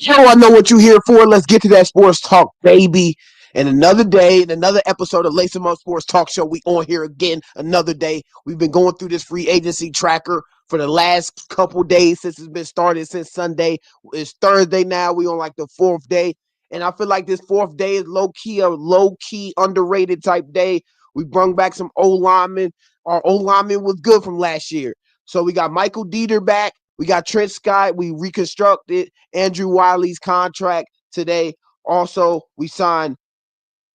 Hell, I know what you're here for. Let's get to that sports talk, baby. And another day, and another episode of Lace 'em Up Sports Talk Show. We on here again, another day. We've been going through this free agency tracker for the last couple days since it's been started since Sunday. It's Thursday now. We on like the fourth day. And I feel like this fourth day is low-key underrated type day. We brung back some O-linemen. Our O-lineman was good from last year. So we got Michael Deiter back. We got Trent Scott. We reconstructed Andrew Wylie's contract today. Also, we signed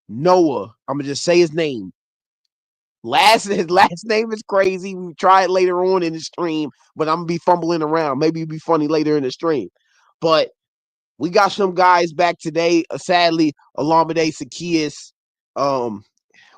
Noah. I'm gonna just say his name. His last name is crazy. We try it later on in the stream, but I'm gonna be fumbling around. Maybe it'll be funny later in the stream. But we got some guys back today. Sadly, Olamide Zaccheaus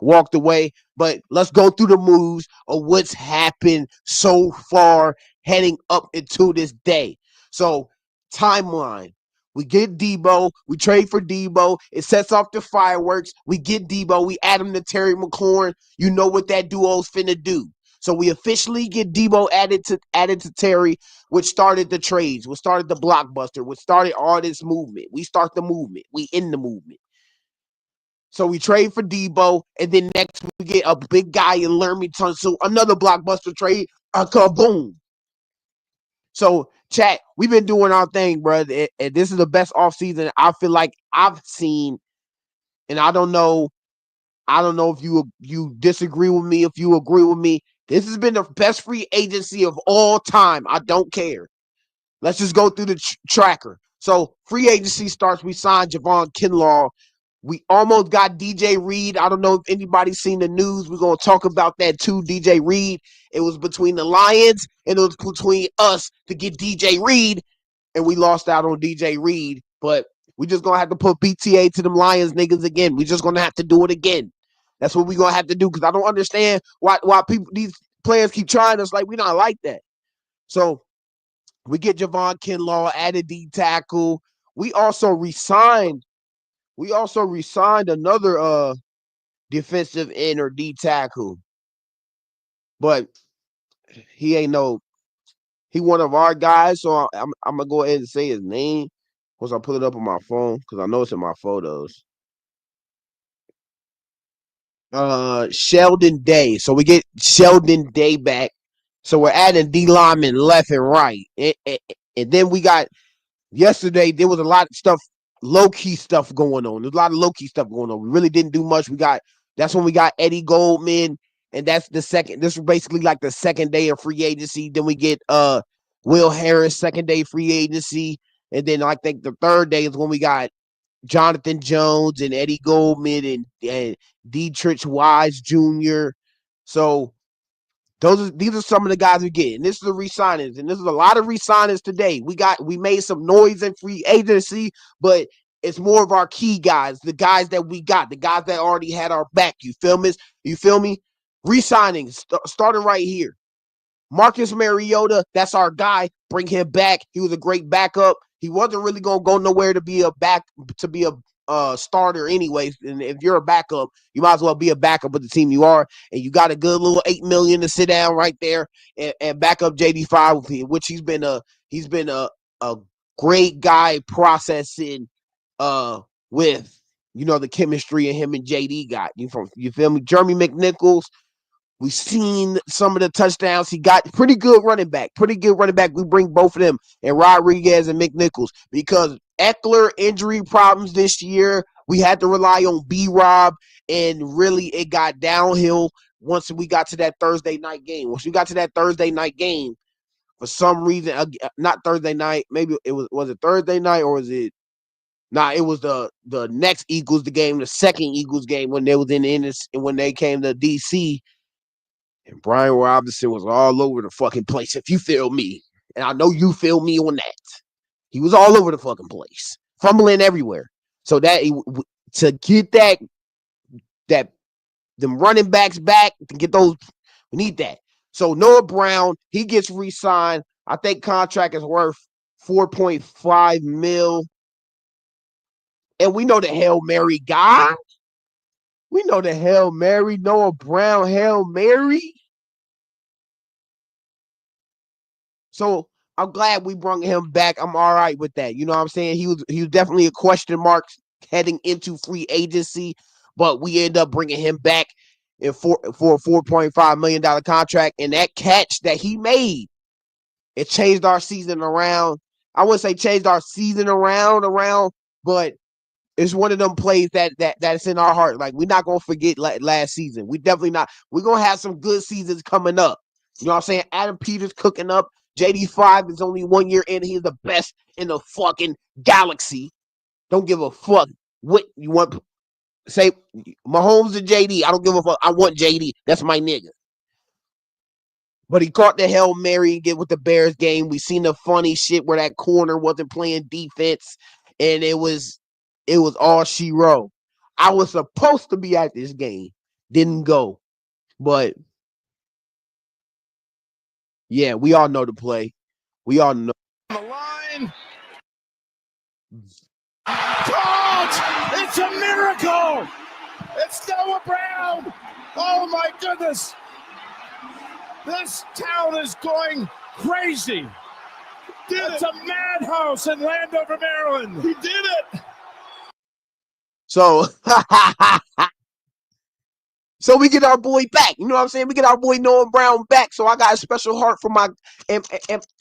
walked away. But let's go through the moves of what's happened so far heading up into this day. So, timeline. We get Debo. We trade for Debo. It sets off the fireworks. We get Debo. We add him to Terry McLaurin. You know what that duo's finna do. So we officially get Debo added to Terry, which started the trades, which started the blockbuster, which started all this movement. We start the movement. We end the movement. So we trade for Debo, and then next we get a big guy in Lermington. So another blockbuster trade, a kaboom. So, chat, we've been doing our thing, bro. And this is the best offseason I feel like I've seen. And I don't know if you disagree with me, if you agree with me. This has been the best free agency of all time. I don't care. Let's just go through the tracker. So free agency starts. We signed Javon Kinlaw. We almost got DJ Reed. I don't know if anybody's seen the news. We're going to talk about that too, DJ Reed. It was between the Lions and it was between us to get DJ Reed, and we lost out on DJ Reed. But we just going to have to put BTA to them Lions niggas again. We just going to have to do it again. That's what we're going to have to do because I don't understand why these players keep trying us like we not like that. So we get Javon Kinlaw, added D tackle. We also resigned another defensive end or D tackle. But he ain't he one of our guys, so I'm gonna go ahead and say his name once I pull it up on my phone because I know it's in my photos. Sheldon Day. So we get Sheldon Day back. So we're adding D linemen left and right. And then we got yesterday, there was a lot of stuff, low-key stuff going on. There's a lot of low-key stuff going on. We really didn't do much. That's when we got Eddie Goldman, and that's the second. This was basically like the second day of free agency. Then we get Will Harris, second day free agency. And then I think the third day is when we got Jonathan Jones and Eddie Goldman and Dietrich Wise Jr. So these are some of the guys we get, and this is the re-signings, and this is a lot of re-signings today. We made some noise in free agency, but it's more of our key guys, the guys that we got, the guys that already had our back. You feel me? Re-signings starting right here. Marcus Mariota, that's our guy. Bring him back. He was a great backup. He wasn't really gonna go nowhere to be a starter anyways. And if you're a backup, you might as well be a backup with the team you are. And you got a good little $8 million to sit down right there and back up JD5 with him, which he's been a great guy processing with the chemistry of him and JD got. You feel me? Jeremy McNichols. We've seen some of the touchdowns. He got pretty good running back. We bring both of them and Rodriguez and McNichols because Eckler injury problems this year. We had to rely on B-Rob, and really it got downhill once we got to that Thursday night game. For some reason, not Thursday night, maybe it was it Thursday night or was it? Nah, it was the next Eagles game, the second Eagles game when they was when they came to DC. And Brian Robinson was all over the fucking place, if you feel me. And I know you feel me on that. He was all over the fucking place, fumbling everywhere. So to get them running backs back, to get those, we need that. So Noah Brown, he gets re-signed. I think contract is worth $4.5 million. And we know the Hail Mary guy. We know the Hail Mary, Noah Brown, Hail Mary. So I'm glad we brought him back. I'm all right with that. You know what I'm saying? He was definitely a question mark heading into free agency, but we end up bringing him back for a $4.5 million contract. And that catch that he made, it changed our season around. I wouldn't say changed our season around, but it's one of them plays that's in our heart. Like, we're not gonna forget last season. We definitely not. We're gonna have some good seasons coming up. You know what I'm saying? Adam Peters cooking up. JD5 is only 1 year in. He's the best in the fucking galaxy. Don't give a fuck what you want. Say Mahomes and JD. I don't give a fuck. I want JD. That's my nigga. But he caught the Hail Mary and get with the Bears game. We seen the funny shit where that corner wasn't playing defense, and it was all she wrote. I was supposed to be at this game. Didn't go. But yeah, we all know the play. We all know. On the line. Caught! It's a miracle! It's Noah Brown! Oh my goodness! This town is going crazy. It's a madhouse in Landover, Maryland. He did it. So, so we get our boy back. You know what I'm saying? We get our boy Noah Brown back. So I got a special heart for my and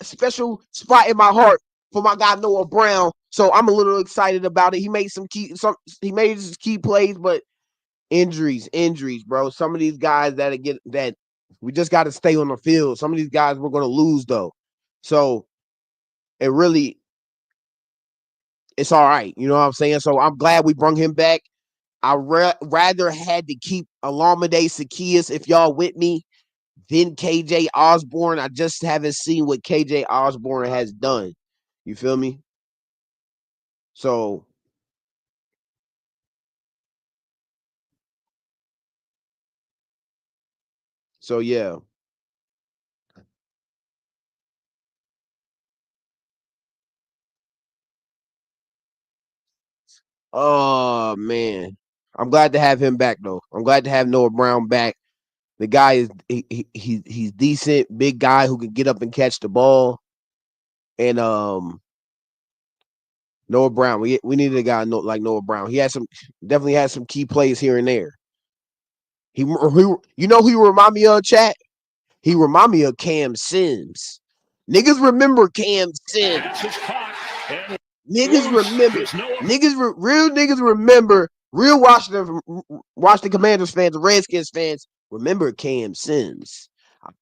special spot in my heart for my guy Noah Brown. So I'm a little excited about it. He made some key plays, but injuries, bro. Some of these guys that we just got to stay on the field. Some of these guys we're going to lose though. So it's all right. You know what I'm saying? So I'm glad we brought him back. I rather had to keep Olamide Zaccheaus, if y'all with me, than KJ Osborne. I just haven't seen what KJ Osborne has done. You feel me? So yeah. Oh man, I'm glad to have him back though. I'm glad to have Noah Brown back. The guy is he's decent, big guy who can get up and catch the ball. And Noah Brown, we needed a guy like Noah Brown. He definitely had some key plays here and there. He you know who he remind me of, chat? He remind me of Cam Sims. Niggas remember Cam Sims. Niggas remember. Real niggas remember. Real Washington Commanders fans, Redskins fans remember Cam Sims.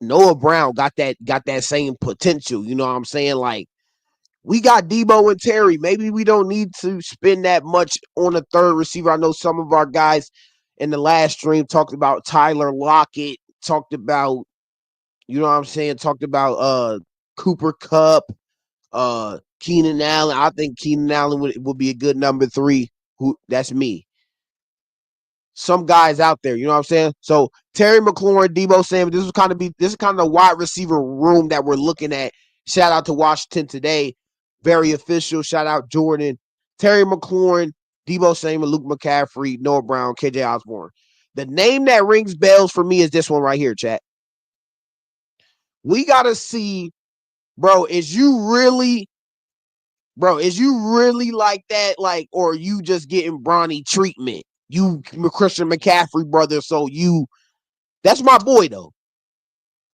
Noah Brown got that same potential. You know what I'm saying? Like, we got Debo and Terry. Maybe we don't need to spend that much on a third receiver. I know some of our guys in the last stream talked about Tyler Lockett, talked about, you know what I'm saying, talked about Cooper Kupp, Keenan Allen. I think Keenan Allen would be a good number 3. That's me. Some guys out there, you know what I'm saying? So Terry McLaurin, Debo Samuel, this is kind of the wide receiver room that we're looking at. Shout out to Washington today. Very official. Shout out Jordan. Terry McLaurin, Debo Samuel, Luke McCaffrey, Noah Brown, KJ Osborne. The name that rings bells for me is this one right here, chat. We got to see, bro, is you really like that? Like, or you just getting Bronny treatment? You Christian McCaffrey brother, so that's my boy though.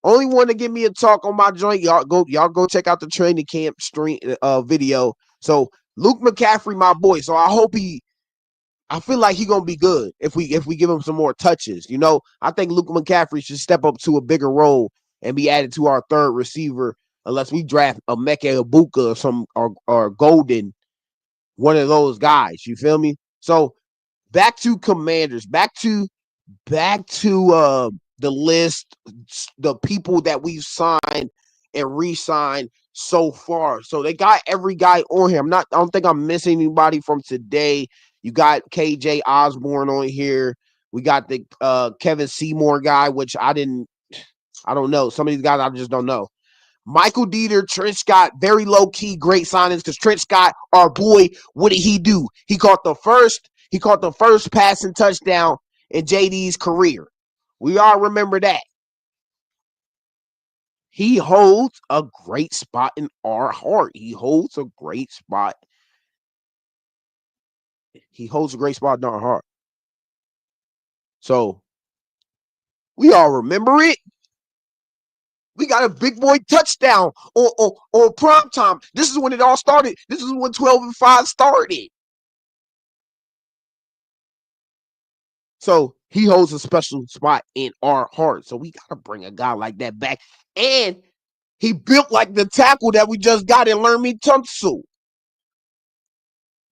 Only one to give me a talk on my joint. Y'all go check out the training camp stream video. So Luke McCaffrey, my boy. So I feel like he's gonna be good if we give him some more touches. You know, I think Luke McCaffrey should step up to a bigger role and be added to our third receiver, unless we draft a Mecca Ibuka or Golden, one of those guys. You feel me? So back to Commanders, back to the list, the people that we've signed and re-signed so far. So they got every guy on here. I don't think I'm missing anybody from today. You got KJ Osborne on here. We got the Kevin Seymour guy, which I don't know. Some of these guys I just don't know. Michael Deiter, Trent Scott, very low-key, great signings because Trent Scott, our boy, what did he do? He caught the first passing touchdown in JD's career. We all remember that. he holds a great spot in our heart. He holds a great spot. He holds a great spot in our heart. So we all remember it. We got a big boy touchdown on prime time. This is when it all started. This is when 12-5 started. So he holds a special spot in our heart. So we got to bring a guy like that back. And he built like the tackle that we just got in Lermy Tunsil.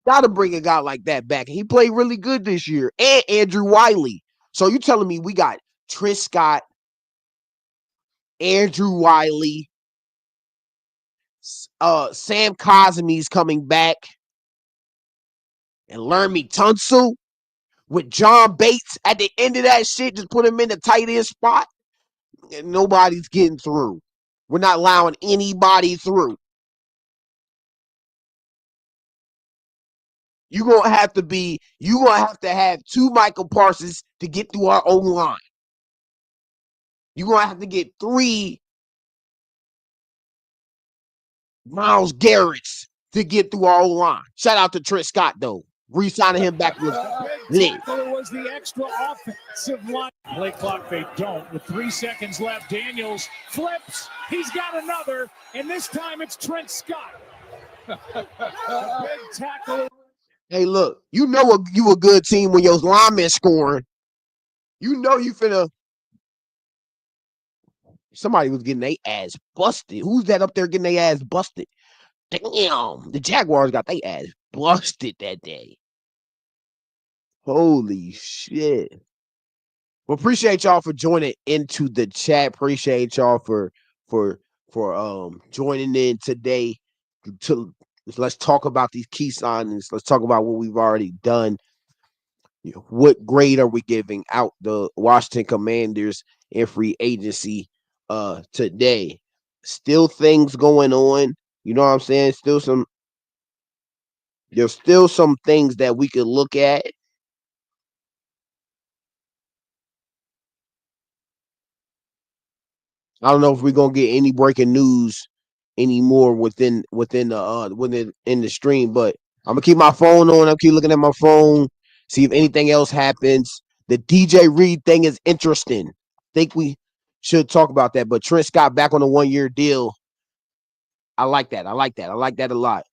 Got to bring a guy like that back. He played really good this year. And Andrew Wylie. So you telling me we got Trent Scott, Andrew Wylie, Sam Cosme's coming back, and Lermy Tunsil with John Bates at the end of that shit, just put him in the tight end spot. And nobody's getting through. We're not allowing anybody through. You're gonna have to have two Michael Parsons to get through our own line. You're gonna have to get three Miles Garrett's to get through our own line. Shout out to Trent Scott though. Re-signing him back was lit. It was the extra offensive line. Play clock, they don't. With 3 seconds left, Daniels flips. He's got another, and this time it's Trent Scott. A big tackle. Hey, look, you know you a good team when your linemen scoring. You know you finna. Somebody was getting their ass busted. Who's that up there getting their ass busted? Damn, the Jaguars got their ass busted that day. Holy shit. Well, appreciate y'all for joining into the chat. Appreciate y'all for joining in today. Let's talk about these key signings. Let's talk about what we've already done. What grade are we giving out the Washington Commanders in free agency today? Still things going on. You know what I'm saying? There's still some things that we could look at. I don't know if we're gonna get any breaking news anymore within in the stream, but I'm gonna keep my phone on. I'm keep looking at my phone, see if anything else happens. The DJ Reed thing is interesting. Think we should talk about that. But Trent Scott back on a 1-year deal. I like that. I like that a lot.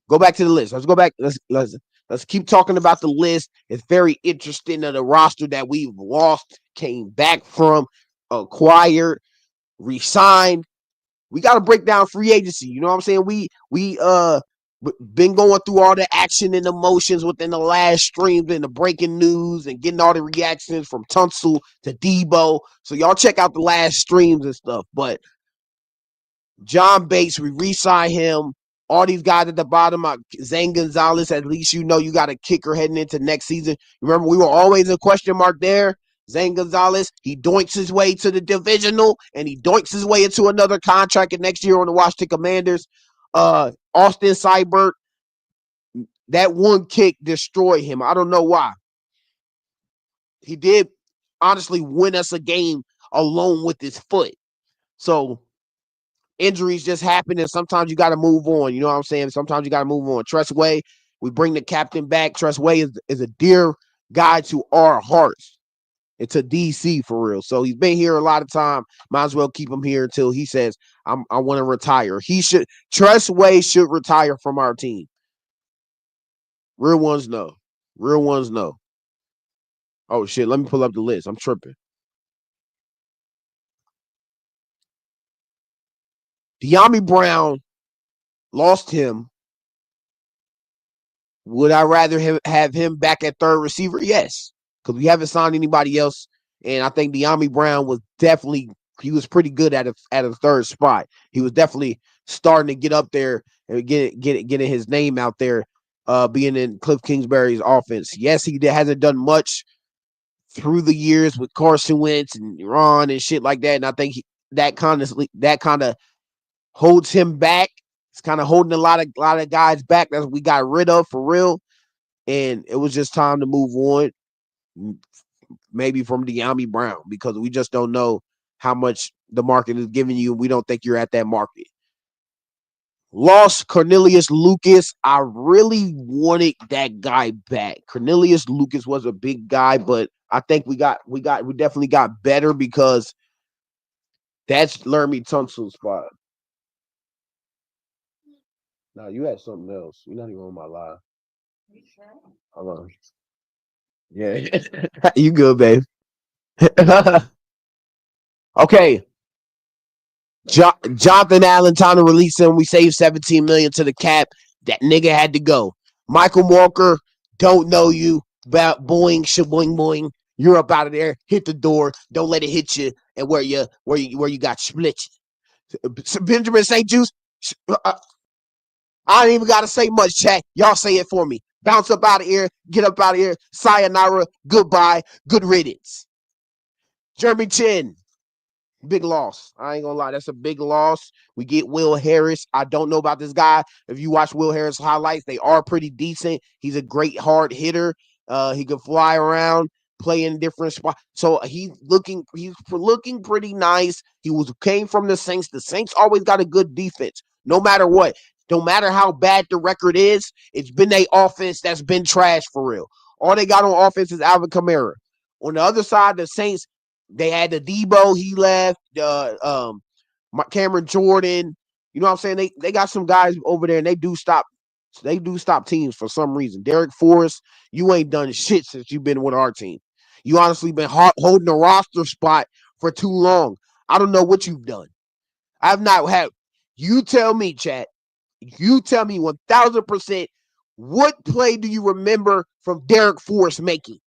Go back to the list. Let's go back. Let's keep talking about the list. It's very interesting that the roster that we've lost, came back from, acquired, re-signed. We got to break down free agency. You know what I'm saying? We been going through all the action and emotions within the last streams and the breaking news and getting all the reactions from Tunsil to Debo. So y'all check out the last streams and stuff. But John Bates, we re-sign him. All these guys at the bottom, Zane Gonzalez, at least you know you got a kicker heading into next season. Remember, we were always a question mark there. Zane Gonzalez, he doinks his way to the divisional, and he doinks his way into another contract next year on the Washington Commanders. Austin Seibert, that one kick destroyed him. I don't know why. He did honestly win us a game alone with his foot. So injuries just happen, and sometimes you got to move on. You know what I'm saying? Sometimes you got to move on. Tressway, we bring the captain back. Tressway is a dear guy to our hearts. It's a DC for real. So he's been here a lot of time. Might as well keep him here until he says, I want to retire. Tressway should retire from our team. Real ones know. Real ones know. Oh, shit. Let me pull up the list. I'm tripping. De'Ami Brown, lost him. Would I rather have him back at third receiver? Yes, because we haven't signed anybody else. And I think De'Ami Brown was pretty good at a third spot. He was definitely starting to get up there and getting his name out there, being in Cliff Kingsbury's offense. Yes, he hasn't done much through the years with Carson Wentz and Ron and shit like that. And I think that kind of holds him back. It's kind of holding a lot of guys back that we got rid of for real. And it was just time to move on, maybe from De'Ami Brown, because we just don't know how much the market is giving you. We don't think you're at that market. Lost Cornelius Lucas. I really wanted that guy back. Cornelius Lucas was a big guy, but I think we definitely got better because that's Laramie Tunsil's spot. No, you had something else. You're not even on my live. Hold on. Yeah. You good, babe. Okay. Jonathan Allen, time to release him. We saved 17 million to the cap. That nigga had to go. Michael Walker, don't know you. About boing, shaboing, boing. You're up out of there. Hit the door. Don't let it hit you. And where you got split. Benjamin St. Juice. I ain't even gotta say much, chat. Y'all say it for me. Bounce up out of here. Get up out of here. Sayonara. Goodbye. Good riddance. Jeremy Chin. Big loss. I ain't gonna lie. That's a big loss. We get Will Harris. I don't know about this guy. If you watch Will Harris highlights, they are pretty decent. He's a great hard hitter. He can fly around, play in different spots. So he's looking pretty nice. Came from the Saints. The Saints always got a good defense, no matter what. No matter how bad the record is, it's been a offense that's been trash for real. All they got on offense is Alvin Kamara. On the other side, the Saints, they had the Debo, he left. Cameron Jordan. You know what I'm saying? They got some guys over there, and they do stop teams for some reason. Derek Forrest, you ain't done shit since you've been with our team. You honestly been holding a roster spot for too long. I don't know what you've done. I've not had. You tell me, chat. You tell me 1,000%. What play do you remember from Derek Forrest making?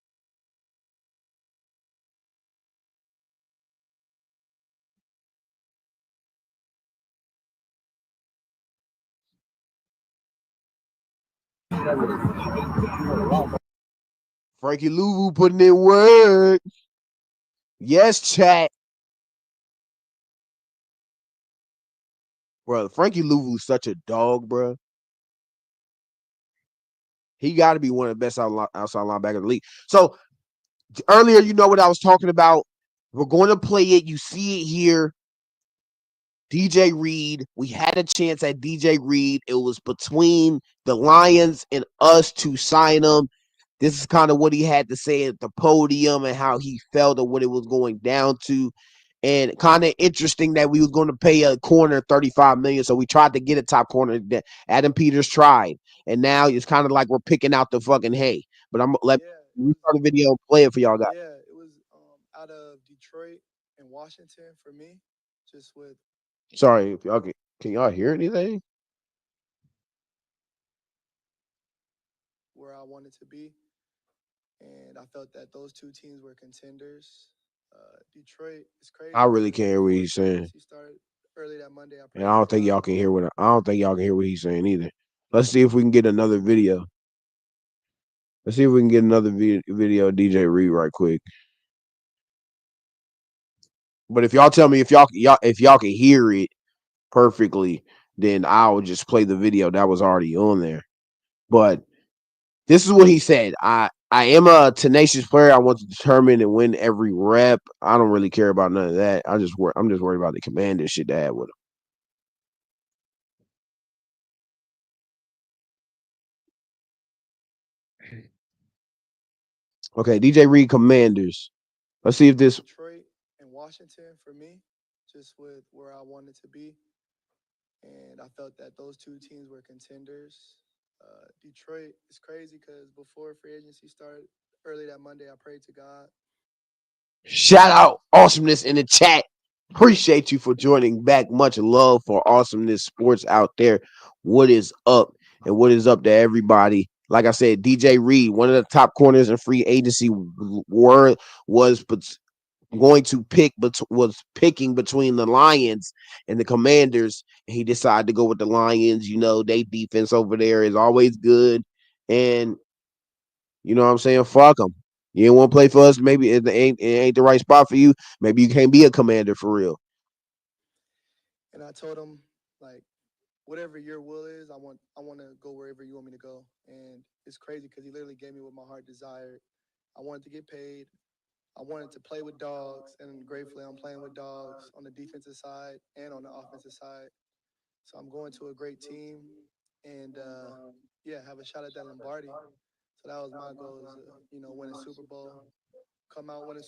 Frankie Louvu putting in work. Yes, chat. Bro, Frankie Louvu's such a dog, bro. He got to be one of the best outside linebackers in the league. So earlier, you know what I was talking about. We're going to play it. You see it here. DJ Reed. We had a chance at DJ Reed. It was between the Lions and us to sign him. This is kind of what he had to say at the podium and how he felt and what it was going down to. And kind of interesting that we was going to pay a corner $35 million. So we tried to get a top corner that Adam Peters tried. And now it's kind of like we're picking out the fucking hay. But let me start the video and play it for y'all guys. Yeah, it was out of Detroit and Washington for me, just with. Sorry, if y'all can y'all hear anything? Where I wanted to be, and I felt that those two teams were contenders. Detroit is crazy. I really can't hear what he's saying. He started early that Monday. And I don't think y'all can hear what he's saying either. Let's see if we can get another video. Let's see if we can get another video of DJ Reed right quick. But if y'all tell me if y'all can hear it perfectly, then I'll just play the video that was already on there. But this is what he said. I am a tenacious player. I want to determine and win every rep. I don't really care about none of that. I'm just worried about the command and shit to have with him. Okay, DJ Reed Commanders. Let's see if this. Detroit and Washington for me, just with where I wanted to be, and I felt that those two teams were contenders. Detroit is crazy because before free agency started early that Monday, I prayed to God. Shout out Awesomeness in the chat. Appreciate you for joining back. Much love for Awesomeness Sports out there. What is up? And what is up to everybody? Like I said, DJ Reed, one of the top corners in free agency, was going to was picking between the Lions and the Commanders, and he decided to go with the Lions. You know, they defense over there is always good, and you know what I'm saying? Fuck them. You ain't want to play for us. Maybe it ain't the right spot for you. Maybe you can't be a commander for real. And I told him, like, whatever your will is, I want to go wherever you want me to go. And it's crazy because he literally gave me what my heart desired. I wanted to get paid. I wanted to play with dogs, and gratefully, I'm playing with dogs on the defensive side and on the offensive side. So I'm going to a great team, and yeah, have a shot at that Lombardi. So that was my goal: is win a Super Bowl, come out winning.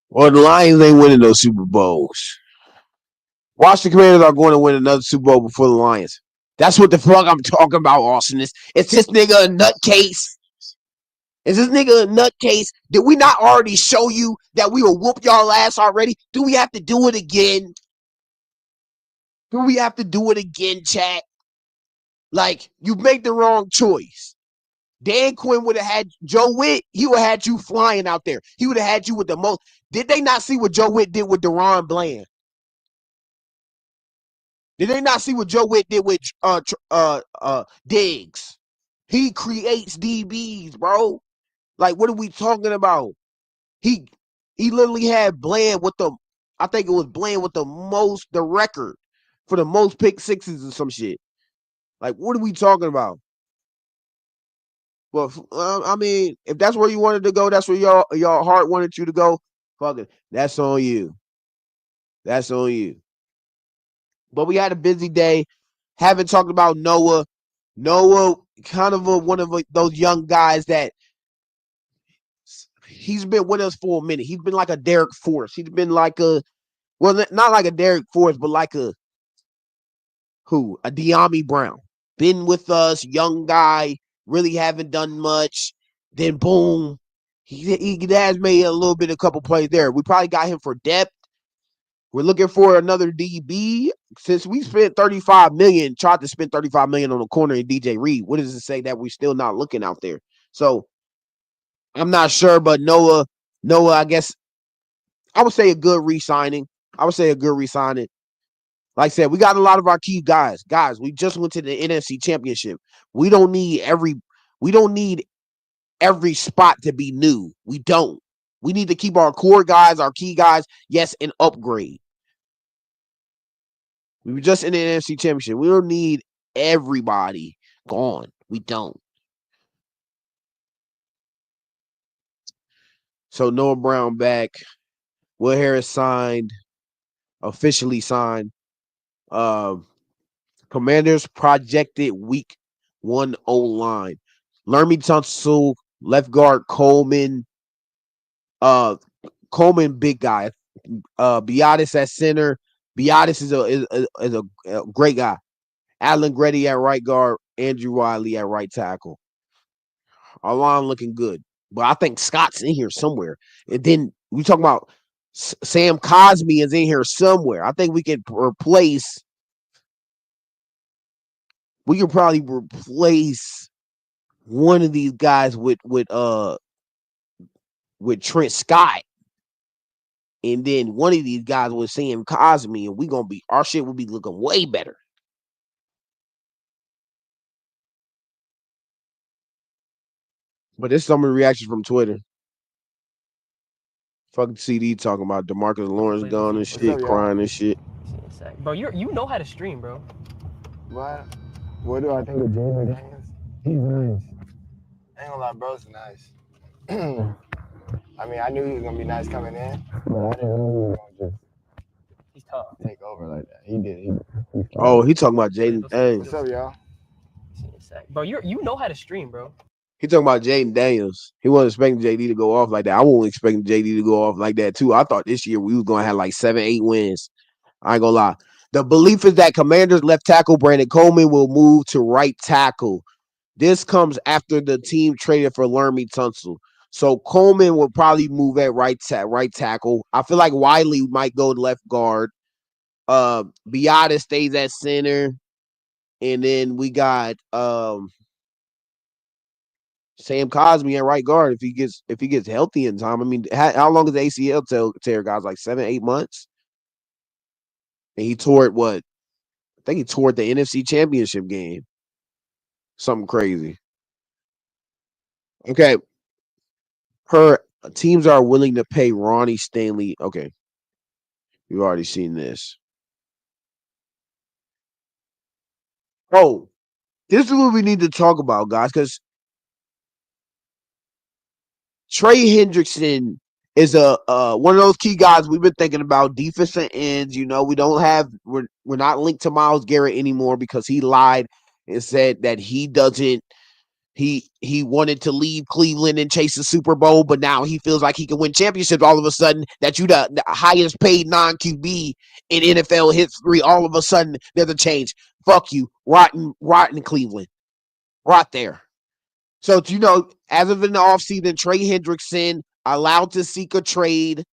Well, the Lions ain't winning those Super Bowls. Washington Commanders are going to win another Super Bowl before the Lions. That's what the fuck I'm talking about, Austin. Is this nigga a nutcase? Is this nigga a nutcase? Did we not already show you that we will whoop y'all ass already? Do we have to do it again? Do we have to do it again, chat? Like, you make the wrong choice. Dan Quinn would have had Joe Witt. He would have had you flying out there. He would have had you with the most. Did they not see what Joe Witt did with Deron Bland? Did they not see what Joe Witt did with Diggs? He creates DBs, bro. Like, what are we talking about? He literally had Bland with the, I think it was Bland with the record for the most pick sixes or some shit. Like, what are we talking about? Well, I mean, if that's where you wanted to go, that's where your heart wanted you to go. Fuck it, that's on you. That's on you. But we had a busy day. Haven't talked about Noah. Noah, kind of one of those young guys that he's been with us for a minute. He's been like a Derek Force. He's been like not like a Derek Force, but like a De'Ami Brown. Been with us, young guy, really haven't done much. Then boom, he has made a little bit, a couple plays there. We probably got him for depth. We're looking for another DB. Since we spent $35 million, tried to spend $35 million on the corner in DJ Reed. What does it say that we're still not looking out there? So I'm not sure, but Noah, I guess I would say a good re-signing. Like I said, we got a lot of our key guys. Guys, we just went to the NFC Championship. We don't need every spot to be new. We don't. We need to keep our core guys, our key guys, yes, and upgrade. We were just in the NFC Championship. We don't need everybody gone. We don't. So Noah Brown back. Will Harris officially signed. Commanders projected week 1 O-line. Lermy Tunsil, left guard Coleman. Coleman, big guy. Biotis at center. Biotis is a great guy. Alan Grady at right guard. Andrew Wylie at right tackle. Our line looking good. But I think Scott's in here somewhere. And then we talking about Sam Cosmi is in here somewhere. I think we can replace. We can probably replace one of these guys with Trent Scott. And then one of these guys with Sam Cosmi, and our shit will be looking way better. But there's some of the reactions from Twitter. Fucking CD talking about DeMarcus Lawrence gone and shit, up, crying and shit. Bro, you know how to stream, bro. What do I think of Jaden Daniels? He's nice. I ain't gonna lie, bro's nice. I mean, I knew he was gonna be nice coming in. But I didn't know he was gonna just He's tough. take over like that. He did. Oh, he talking about Jaden Daniels. What's up, y'all? Bro, you know how to stream, bro. He talking about Jaden Daniels. He wasn't expecting JD to go off like that. I wasn't expecting JD to go off like that too. I thought this year we was gonna have like 7-8 wins. I ain't gonna lie. The belief is that Commanders left tackle Brandon Coleman will move to right tackle. This comes after the team traded for Lermy Tunsil. So Coleman will probably move at right tackle. I feel like Wylie might go left guard. Biotis stays at center. And then we got Sam Cosmi at right guard if he gets healthy in time. I mean, how long is the ACL tear, guys? Like 7-8 months? And he tore it what? I think he tore it the NFC Championship game. Something crazy. Okay. Her teams are willing to pay Ronnie Stanley. Okay. You've already seen this. Oh, this is what we need to talk about, guys, because Trey Hendrickson is a one of those key guys we've been thinking about. Defensive ends, we're not linked to Myles Garrett anymore because he lied and said that he doesn't. He wanted to leave Cleveland and chase the Super Bowl, but now he feels like he can win championships all of a sudden. That you the highest paid non-QB in NFL history. All of a sudden, there's a change. Fuck you, rotten Cleveland, right there. So, as of in the offseason, Trey Hendrickson allowed to seek a trade.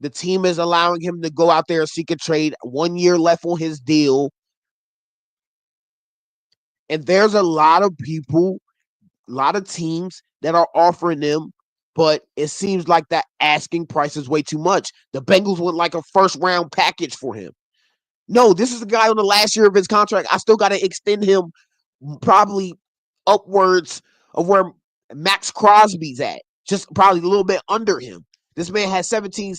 The team is allowing him to go out there and seek a trade. 1 year left on his deal. And there's a lot of people, a lot of teams that are offering them, but it seems like that asking price is way too much. The Bengals would like a first-round package for him. No, this is a guy on the last year of his contract. I still got to extend him probably upwards of where Max Crosby's at, just probably a little bit under him. This man has 17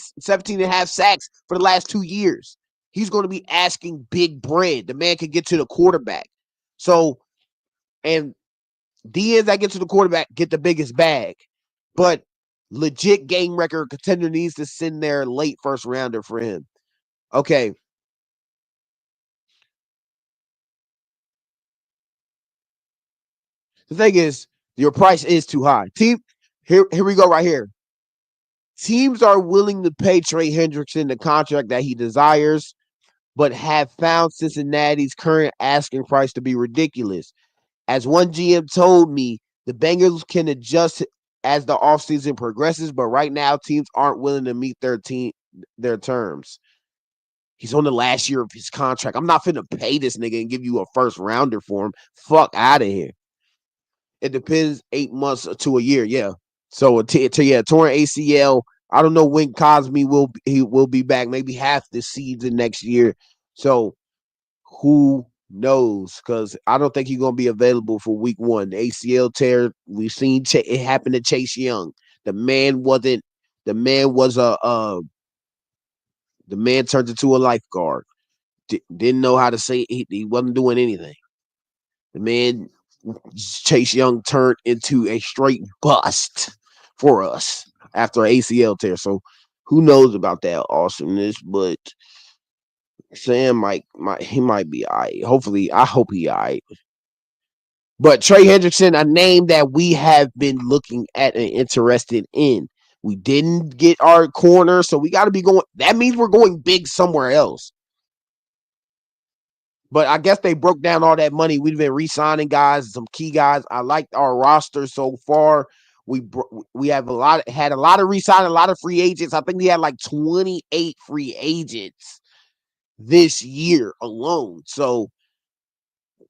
and a half sacks for the last 2 years. He's going to be asking big bread. The man can get to the quarterback. So, and DNs that get to the quarterback get the biggest bag. But legit game record contender needs to send their late first rounder for him. Okay. The thing is, your price is too high. Team, here we go right here. Teams are willing to pay Trey Hendrickson the contract that he desires, but have found Cincinnati's current asking price to be ridiculous. As one GM told me, the Bengals can adjust as the offseason progresses, but right now teams aren't willing to meet their terms. He's on the last year of his contract. I'm not finna pay this nigga and give you a first rounder for him. Fuck out of here. It depends 8 months to a year. Yeah. So torn ACL. I don't know when Cosme will be back. Maybe half the season next year. So who knows? Because I don't think he's gonna be available for week 1. The ACL tear. We've seen it happen to Chase Young. The man wasn't. The man was the man turned into a lifeguard. Didn't know how to say it. He wasn't doing anything. The man Chase Young turned into a straight bust for us after an ACL tear. So who knows about that awesomeness? But Sam might be all right. Hopefully, I hope he all right. But Trey Hendrickson, a name that we have been looking at and interested in. We didn't get our corner, so we got to be going. That means we're going big somewhere else. But I guess they broke down all that money. We've been re-signing guys, some key guys. I liked our roster so far. We have had a lot of re-signing, a lot of free agents. I think we had like 28 free agents this year alone. So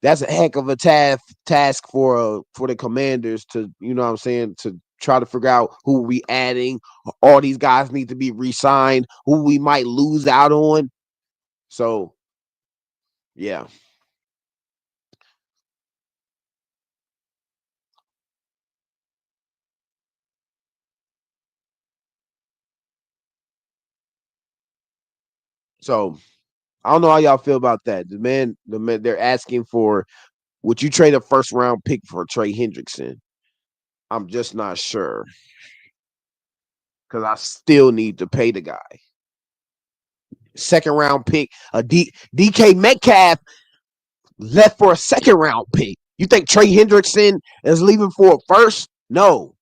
that's a heck of a task for the Commanders to, to try to figure out who we adding. All these guys need to be re-signed, who we might lose out on. So, yeah. So I don't know how y'all feel about that. The man, they're asking for, would you trade a first round pick for Trey Hendrickson? I'm just not sure. Because I still need to pay the guy. Second round pick, DK Metcalf left for a second round pick. You think Trey Hendrickson is leaving for a first? No.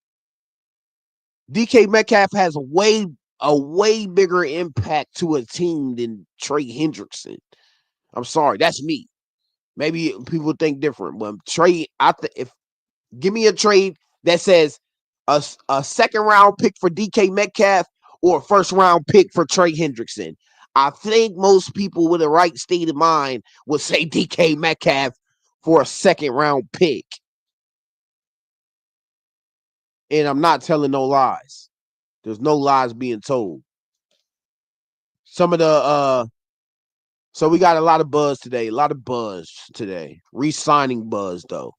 DK Metcalf has a way bigger impact to a team than Trey Hendrickson. I'm sorry, that's me. Maybe people think different, but trade. If give me a trade that says a second round pick for DK Metcalf or a first round pick for Trey Hendrickson. I think most people with the right state of mind would say DK Metcalf for a second round pick. And I'm not telling no lies. There's no lies being told. Some of the so we got a lot of buzz today. Re-signing buzz though.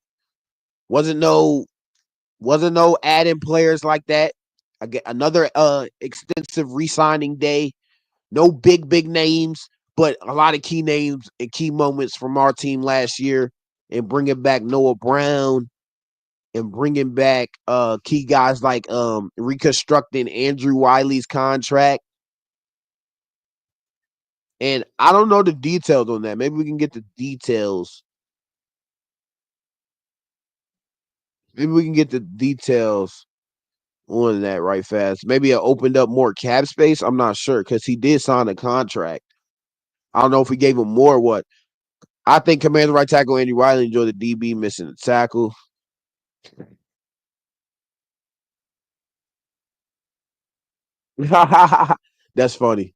Wasn't no adding players like that. Again, another extensive re-signing day. No big names, but a lot of key names and key moments from our team last year. And bringing back Noah Brown, and bringing back key guys like reconstructing Andrew Wylie's contract. And I don't know the details on that. Maybe we can get the details. Maybe we can get the details on that right fast. Maybe it opened up more cap space. I'm not sure because he did sign a contract. I don't know if we gave him more or what. I think Commander right tackle Andrew Wylie enjoyed the DB missing the tackle. That's funny.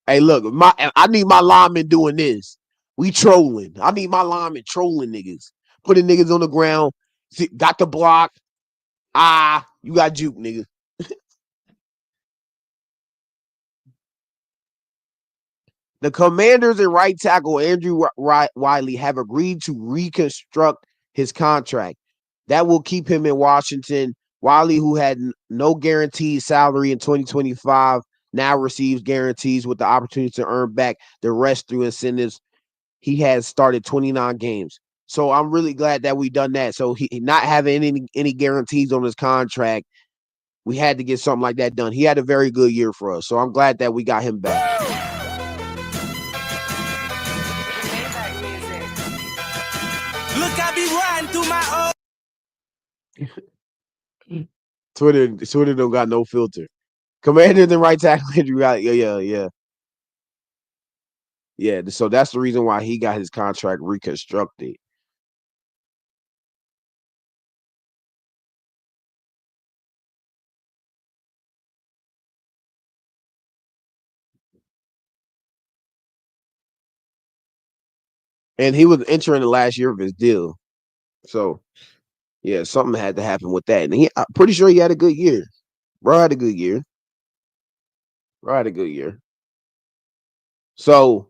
Hey, look, I need my lineman doing this. We trolling. I need my lineman trolling niggas. Putting niggas on the ground. Got the block. You got juke, nigga. The Commanders and right tackle Andrew Wylie have agreed to reconstruct his contract. That will keep him in Washington. Wylie, who had no guaranteed salary in 2025, now receives guarantees with the opportunity to earn back the rest through incentives. He has started 29 games. So I'm really glad that we done that. So he not having any guarantees on his contract, we had to get something like that done. He had a very good year for us. So I'm glad that we got him back. Look, I be riding through my own. Twitter don't got no filter. Commander and right tackle Andrew Wylie. Yeah, so that's the reason why he got his contract reconstructed. And he was entering the last year of his deal. So, yeah, something had to happen with that. And I'm pretty sure he had a good year. Bro had a good year. So,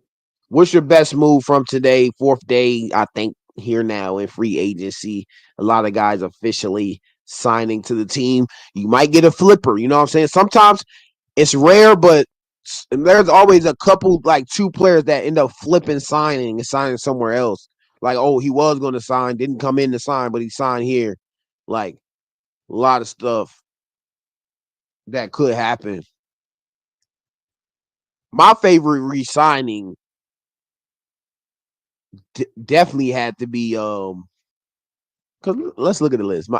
what's your best move from today? 4th day, I think, here now in free agency. A lot of guys officially signing to the team. You might get a flipper. You know what I'm saying? Sometimes it's rare, but there's always a couple, like 2 players that end up flipping signing and signing somewhere else. Like, oh, he was going to sign, didn't come in to sign, but he signed here. Like, a lot of stuff that could happen. My favorite re-signing definitely had to be because let's look at the list.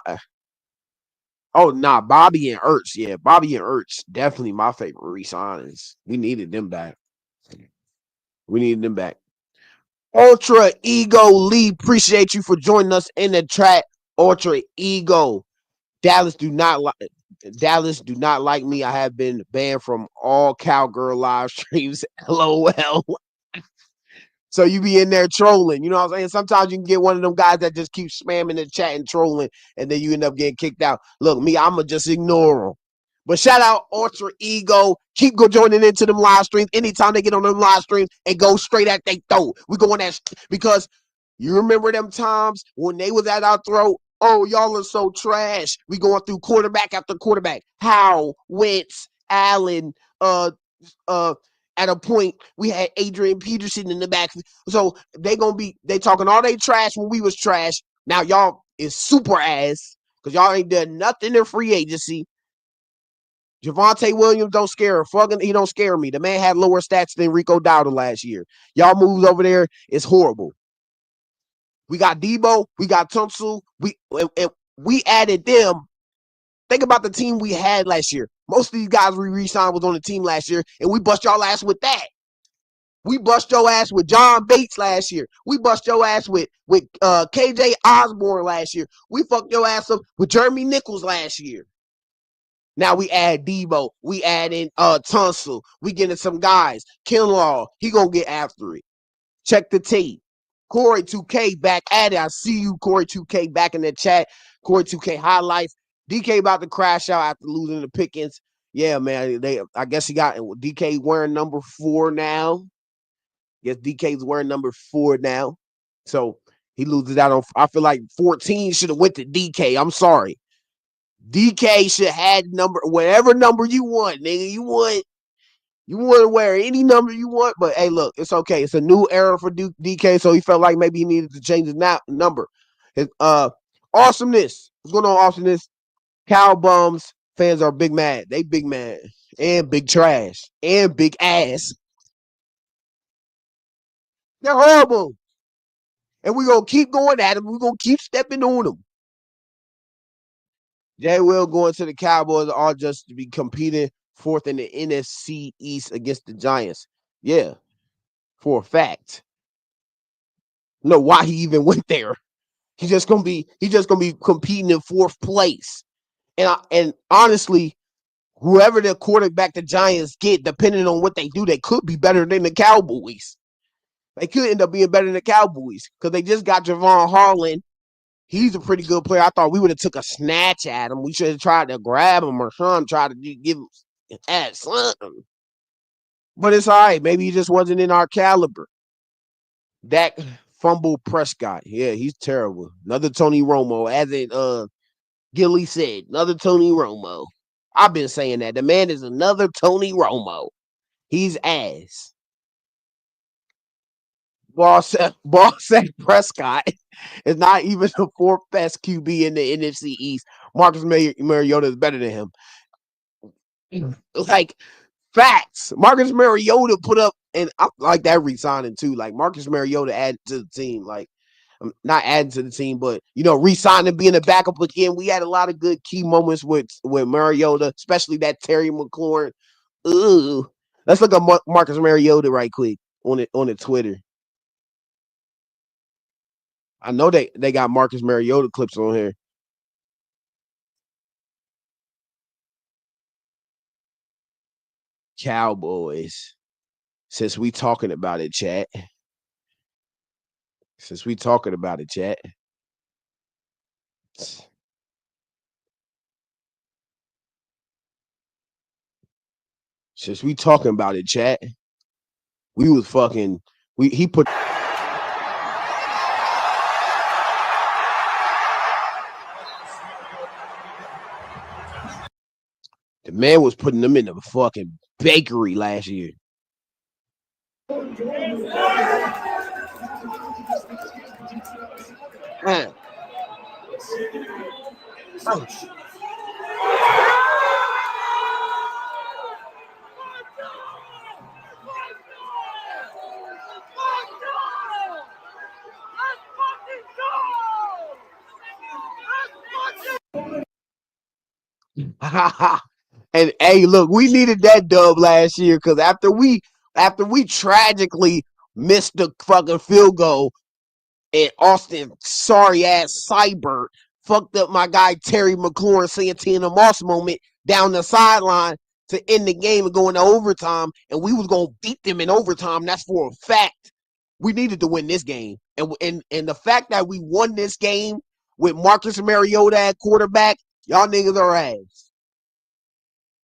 Bobby and Ertz. Yeah, Bobby and Ertz definitely my favorite re-signings. We needed them back. Ultra Ego Lee, appreciate you for joining us in the chat. Ultra Ego, Dallas do not like me. I have been banned from all Cowgirl live streams. LOL. So you be in there trolling, you know what I'm saying? Sometimes you can get one of them guys that just keep spamming the chat and trolling, and then you end up getting kicked out. Look, me, I'ma just ignore them. But shout out Ultra Ego. Keep joining into them live streams. Anytime they get on them live streams and go straight at they throat. We going at because you remember them times when they was at our throat. Oh, y'all are so trash. We going through quarterback after quarterback. Howe, Wentz, Allen, at a point we had Adrian Peterson in the back. So they talking all they trash when we was trash. Now y'all is super ass because y'all ain't done nothing in free agency. Javonte Williams don't scare her. He don't scare me. The man had lower stats than Rico Dowdle last year. Y'all moves over there is horrible. We got Debo. We got Tunsil. We added them. Think about the team we had last year. Most of these guys we re-signed was on the team last year, and we bust y'all ass with that. We bust your ass with John Bates last year. We bust your ass with KJ Osborne last year. We fucked your ass up with Jeremy Nichols last year. Now we add Debo. We add in Tunsil. We getting some guys. Kinlaw, he gonna get after it. Check the tape. Corey 2K back at it. I see you, Corey 2K, back in the chat. Corey 2K highlights. DK about to crash out after losing the Pickens. Yeah, man. I guess he got DK wearing number 4 now. Yes, DK's wearing number 4 now. So he loses out on. I feel like 14 should have went to DK. I'm sorry. DK should have had whatever number you want, nigga. You want to wear any number you want, but hey, look, it's okay. It's a new era for DK, so he felt like maybe he needed to change his number. Awesomeness. What's going on, awesomeness? Cow bums fans are big mad. They big mad and big trash and big ass. They're horrible. And we're going to keep going at them. We're going to keep stepping on them. Jay Will going to the Cowboys all just to be competing fourth in the NFC East against the Giants. Yeah, for a fact. Know why he even went there. He's just gonna be competing in fourth place. And honestly, whoever the quarterback the Giants get, depending on what they do, they could be better than the Cowboys. They could end up being better than the Cowboys because they just got Javon Harlan. He's a pretty good player. I thought we would have took a snatch at him. We should have tried to grab him or something, try to give him add something. But it's all right. Maybe he just wasn't in our caliber. Dak fumbled Prescott. Yeah, he's terrible. Another Tony Romo, as it Gilly said. Another Tony Romo. I've been saying that. The man is another Tony Romo. He's ass. Ball sack Prescott is not even the fourth best QB in the NFC East. Marcus Mariota is better than him. Like, facts. Marcus Mariota put up, and I like that re-signing too. Like, Marcus Mariota added to the team. Like, not adding to the team, but, re-signing, being a backup again. We had a lot of good key moments with Mariota, especially that Terry McLaurin. Ooh. Let's look at Marcus Mariota right quick on the Twitter. I know they got Marcus Mariota clips on here. Cowboys. Since we talking about it, chat. Since we talking about it, chat. Since we talking about it, chat. We was fucking. He put. The man was putting them in the fucking bakery last year. Man. Oh. And hey, look, we needed that dub last year because after we tragically missed the fucking field goal and Austin sorry ass Seibert fucked up my guy Terry McLaurin Santana Moss moment down the sideline to end the game and go into overtime, and we was gonna beat them in overtime. That's for a fact. We needed to win this game, and the fact that we won this game with Marcus Mariota at quarterback, y'all niggas are ass.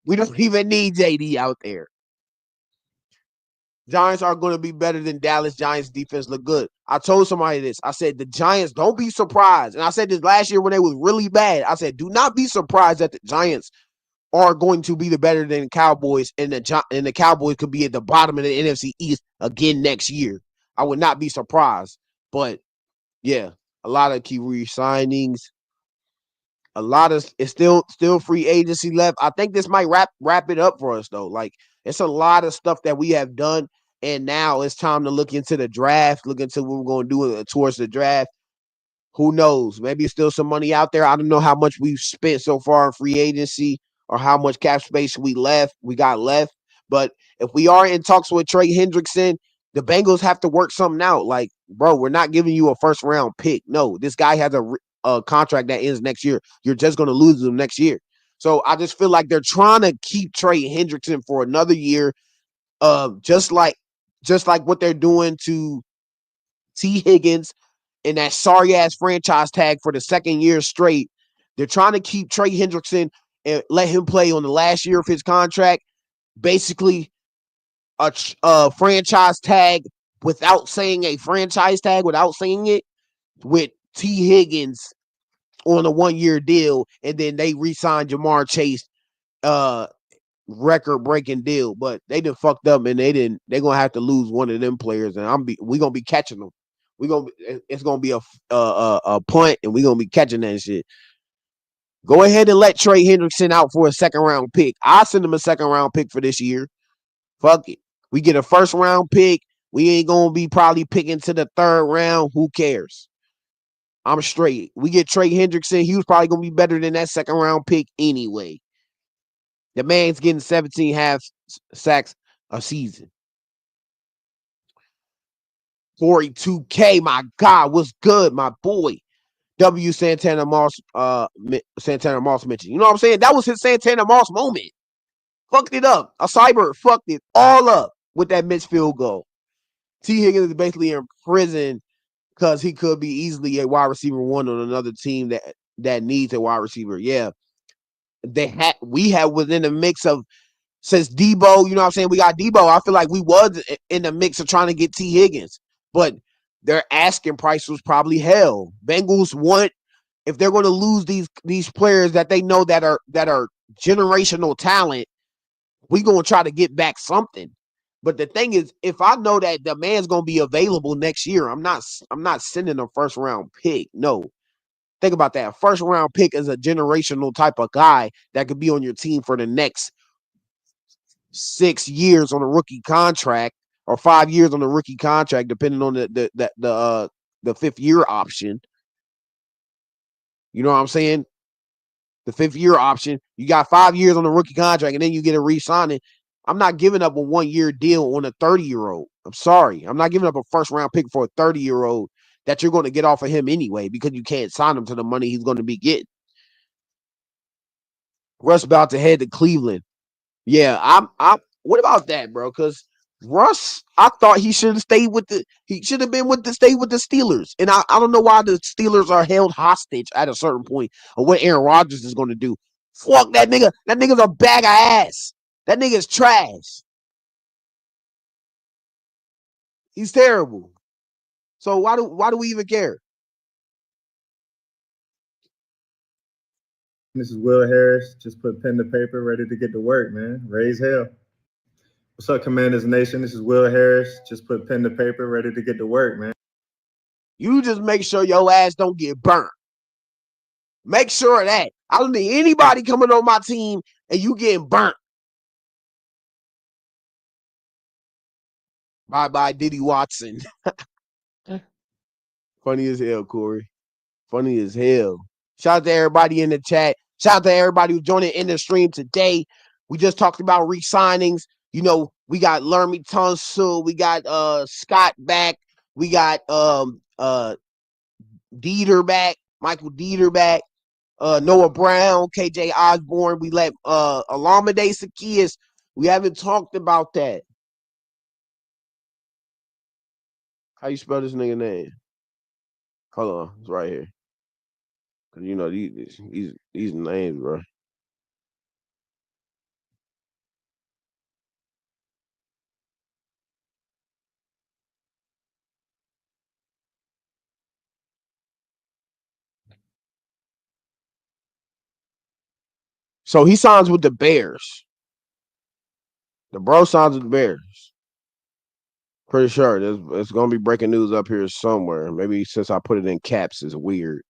We don't even need JD out there. Giants are going to be better than Dallas. Giants defense look good. I told somebody this. I said, the Giants, don't be surprised. And I said this last year when they was really bad. I said, do not be surprised that the Giants are going to be the better than the Cowboys, and the Cowboys could be at the bottom of the NFC East again next year. I would not be surprised. But, yeah, a lot of key re-signings. A lot of it's still free agency left. I think this might wrap it up for us though. Like, it's a lot of stuff that we have done, and now it's time to look into the draft, look into what we're going to do towards the draft. Who knows? Maybe it's still some money out there. I don't know how much we've spent so far in free agency or how much cap space we got left. But if we are in talks with Trey Hendrickson, the Bengals have to work something out. Like, bro, we're not giving you a first round pick. No, this guy has a contract that ends next year. You're just going to lose him next year. So I just feel like they're trying to keep Trey Hendrickson for another year. Just like what they're doing to T. Higgins and that sorry ass franchise tag for the second year straight. They're trying to keep Trey Hendrickson and let him play on the last year of his contract. Basically, a franchise tag without saying a franchise tag, without saying it, with T. Higgins on a 1-year deal, and then they re-signed Jamar Chase, record-breaking deal. But they done fucked up, and they're gonna have to lose one of them players, and we gonna be catching them. It's gonna be a punt, and we're gonna be catching that shit. Go ahead and let Trey Hendrickson out for a second round pick. I'll send him a second round pick for this year. Fuck it. We get a first round pick. We ain't gonna be probably picking to the third round. Who cares? I'm straight. We get Trey Hendrickson. He was probably gonna be better than that second round pick anyway. The man's getting 17 half sacks a season. 42K, my God, what's good, my boy? W Santana Moss mentioned. You know what I'm saying? That was his Santana Moss moment. Fucked it up. A cyber fucked it all up with that missed field goal. T. Higgins is basically in prison because he could be easily a wide receiver one on another team that needs a wide receiver. Yeah. We have within the mix of since Debo, you know what I'm saying? We got Debo. I feel like we was in the mix of trying to get T. Higgins, but their asking price was probably hell. Bengals want, if they're going to lose these players that they know that are generational talent, we going to try to get back something. But the thing is, if I know that the man's going to be available next year, I'm not sending a first round pick. No. Think about that. A first round pick is a generational type of guy that could be on your team for the next 6 years on a rookie contract or 5 years on a rookie contract, depending on the fifth year option. You know what I'm saying? The fifth year option. You got 5 years on the rookie contract, and then you get a re-signing. I'm not giving up a 1 year deal on a 30-year-old. I'm sorry. I'm not giving up a first round pick for a 30-year-old that you're going to get off of him anyway because you can't sign him to the money he's going to be getting. Russ about to head to Cleveland. Yeah, I'm what about that, bro? Because Russ, I thought he should have stayed with the stay with the Steelers. And I don't know why the Steelers are held hostage at a certain point of what Aaron Rodgers is gonna do. Fuck that nigga. That nigga's a bag of ass. That nigga's trash. He's terrible. So why do we even care? This is Will Harris. Just put pen to paper, ready to get to work, man. Raise hell. What's up, Commanders Nation? This is Will Harris. Just put pen to paper, ready to get to work, man. You just make sure your ass don't get burnt. Make sure of that. I don't need anybody coming on my team and you getting burnt. Bye, Diddy Watson. Funny as hell, Corey. Funny as hell. Shout out to everybody in the chat. Shout out to everybody who's joining in the stream today. We just talked about re-signings. You know, we got Lermy Tunsil. We got Scott back. We got Deiter back. Michael Deiter back. Noah Brown, KJ Osborne. We let Olamide Zaccheaus. We haven't talked about that. How you spell this nigga name? Hold on, it's right here. Cause you know these names, bro. So he signs with the Bears. The bro signs with the Bears. Pretty sure it's gonna be breaking news up here somewhere. Maybe since I put it in caps, it's weird.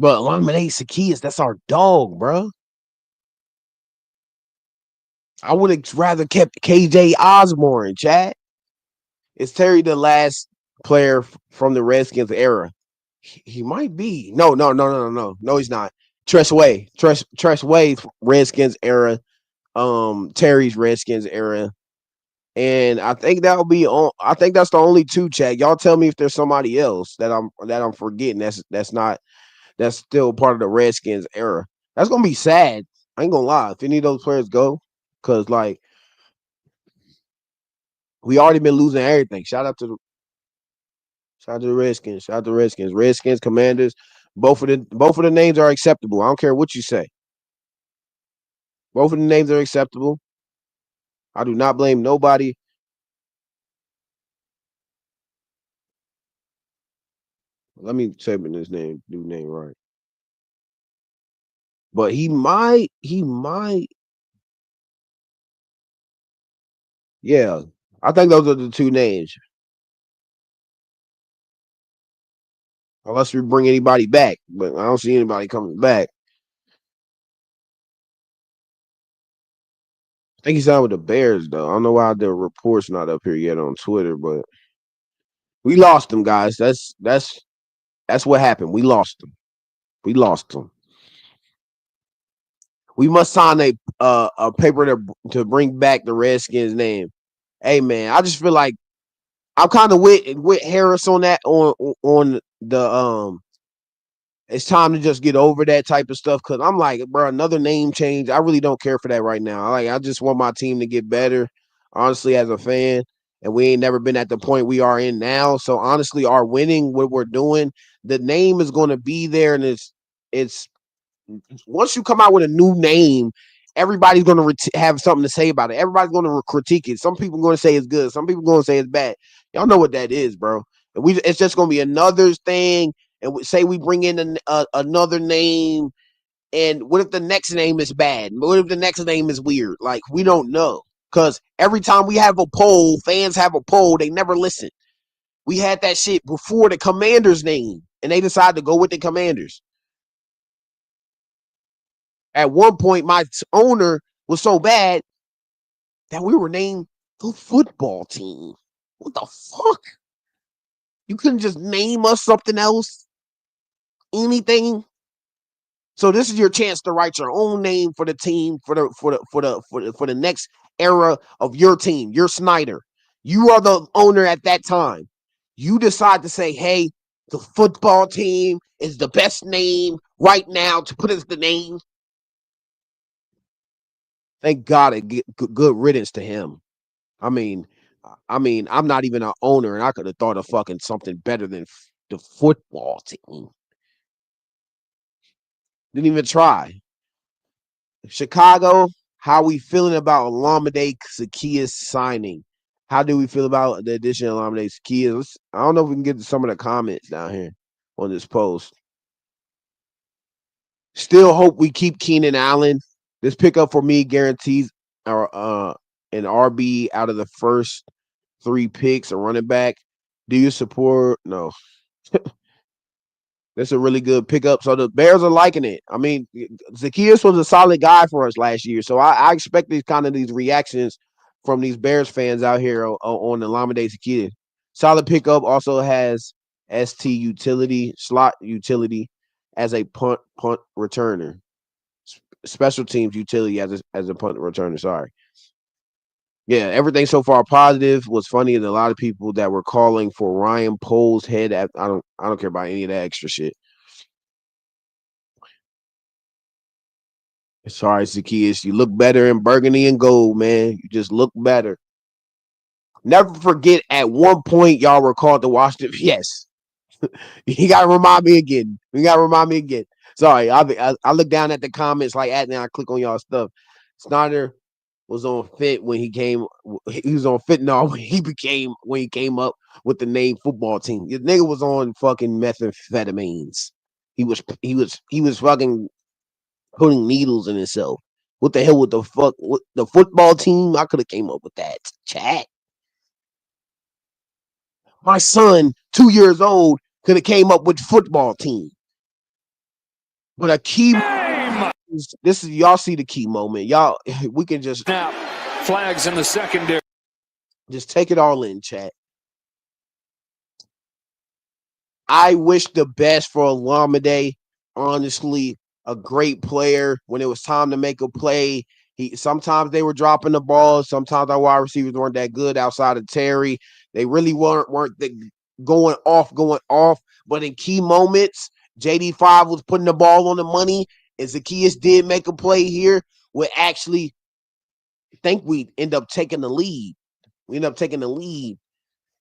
But Olamide Zaccheaus, that's our dog, bro. I would have rather kept KJ Osborne, Chad. Is Terry the last player from the Redskins era? He might be. No. No, he's not. Tress Way, Redskins era. Terry's Redskins era. And I think that'll be on. I think that's the only two, Chad. Y'all tell me if there's somebody else that I'm forgetting. That's still part of the Redskins era. That's gonna be sad. I ain't gonna lie. If any of those players go, because like we already been losing everything. Shout out to the Redskins. Shout out to the Redskins. Redskins, Commanders. Both of the names are acceptable. I don't care what you say. Both of the names are acceptable. I do not blame nobody. Let me type in this dude name right. But he might. Yeah, I think those are the two names. Unless we bring anybody back, but I don't see anybody coming back. I think he signed with the Bears though. I don't know why the report's not up here yet on Twitter, but we lost him, guys. That's what happened. We lost him. We lost him. We must sign a paper to bring back the Redskins name. Hey man, I just feel like I'm kind of with Harris on that on the it's time to just get over that type of stuff because I'm like, bro, another name change. I really don't care for that right now. I just want my team to get better, honestly, as a fan. And we ain't never been at the point we are in now. So honestly, our winning, what we're doing, the name is going to be there, and it's once you come out with a new name, everybody's going to have something to say about it. Everybody's going to critique it. Some people are going to say it's good. Some people are going to say it's bad. Y'all know what that is, bro. It's just going to be another thing. And say we bring in another name, and what if the next name is bad? What if the next name is weird? Like, we don't know. Because every time we have a poll, fans have a poll, they never listen. We had that shit before the Commanders name, and they decided to go with the Commanders. At one point, my owner was so bad that we were named the football team. What the fuck? You couldn't just name us something else? Anything? So this is your chance to write your own name for the team for the next era of your team. You're Snyder. You are the owner at that time. You decide to say, "Hey, the football team is the best name right now to put as the name." Thank God it get good riddance to him. I mean, I'm not even an owner, and I could have thought of fucking something better than the football team. Didn't even try. Chicago, how we feeling about Olamide Zaccheaus signing? How do we feel about the addition of Olamide Zaccheaus? I don't know if we can get to some of the comments down here on this post. Still hope we keep Keenan Allen. This pickup for me guarantees an RB out of the first 3 picks, a running back. Do you support? No. That's a really good pickup. So the Bears are liking it. I mean, Zaccheaus was a solid guy for us last year. So I expect these reactions from these Bears fans out here on the Olamide Zaccheaus. Solid pickup. Also has ST utility, slot utility as a punt returner. Special teams utility as a punt returner. Sorry. Yeah, everything so far positive. Was funny that a lot of people that were calling for Ryan Poles' head. I don't care about any of that extra shit. Sorry, Zaccheaus. You look better in burgundy and gold, man. You just look better. Never forget, at one point, y'all were called to Washington. Yes. You got to remind me again. Sorry, I look down at the comments like at now. I click on y'all stuff. Snyder was on fit when he came. He was on fentanyl when he came up with the name football team. This nigga was on fucking methamphetamines. He was fucking putting needles in himself. What the hell with the fuck with the football team? I could have came up with that. Chat. My son, 2 years old, could have came up with football team. But a key this is y'all see the key moment. Y'all, we can just now flags in the secondary. Just take it all in, chat. I wish the best for Olamide. Honestly, a great player. When it was time to make a play, sometimes they were dropping the ball. Sometimes our wide receivers weren't that good outside of Terry. They really weren't going off. But in key moments, JD5 was putting the ball on the money, and Zaccheaus did make a play here. We actually think we end up taking the lead.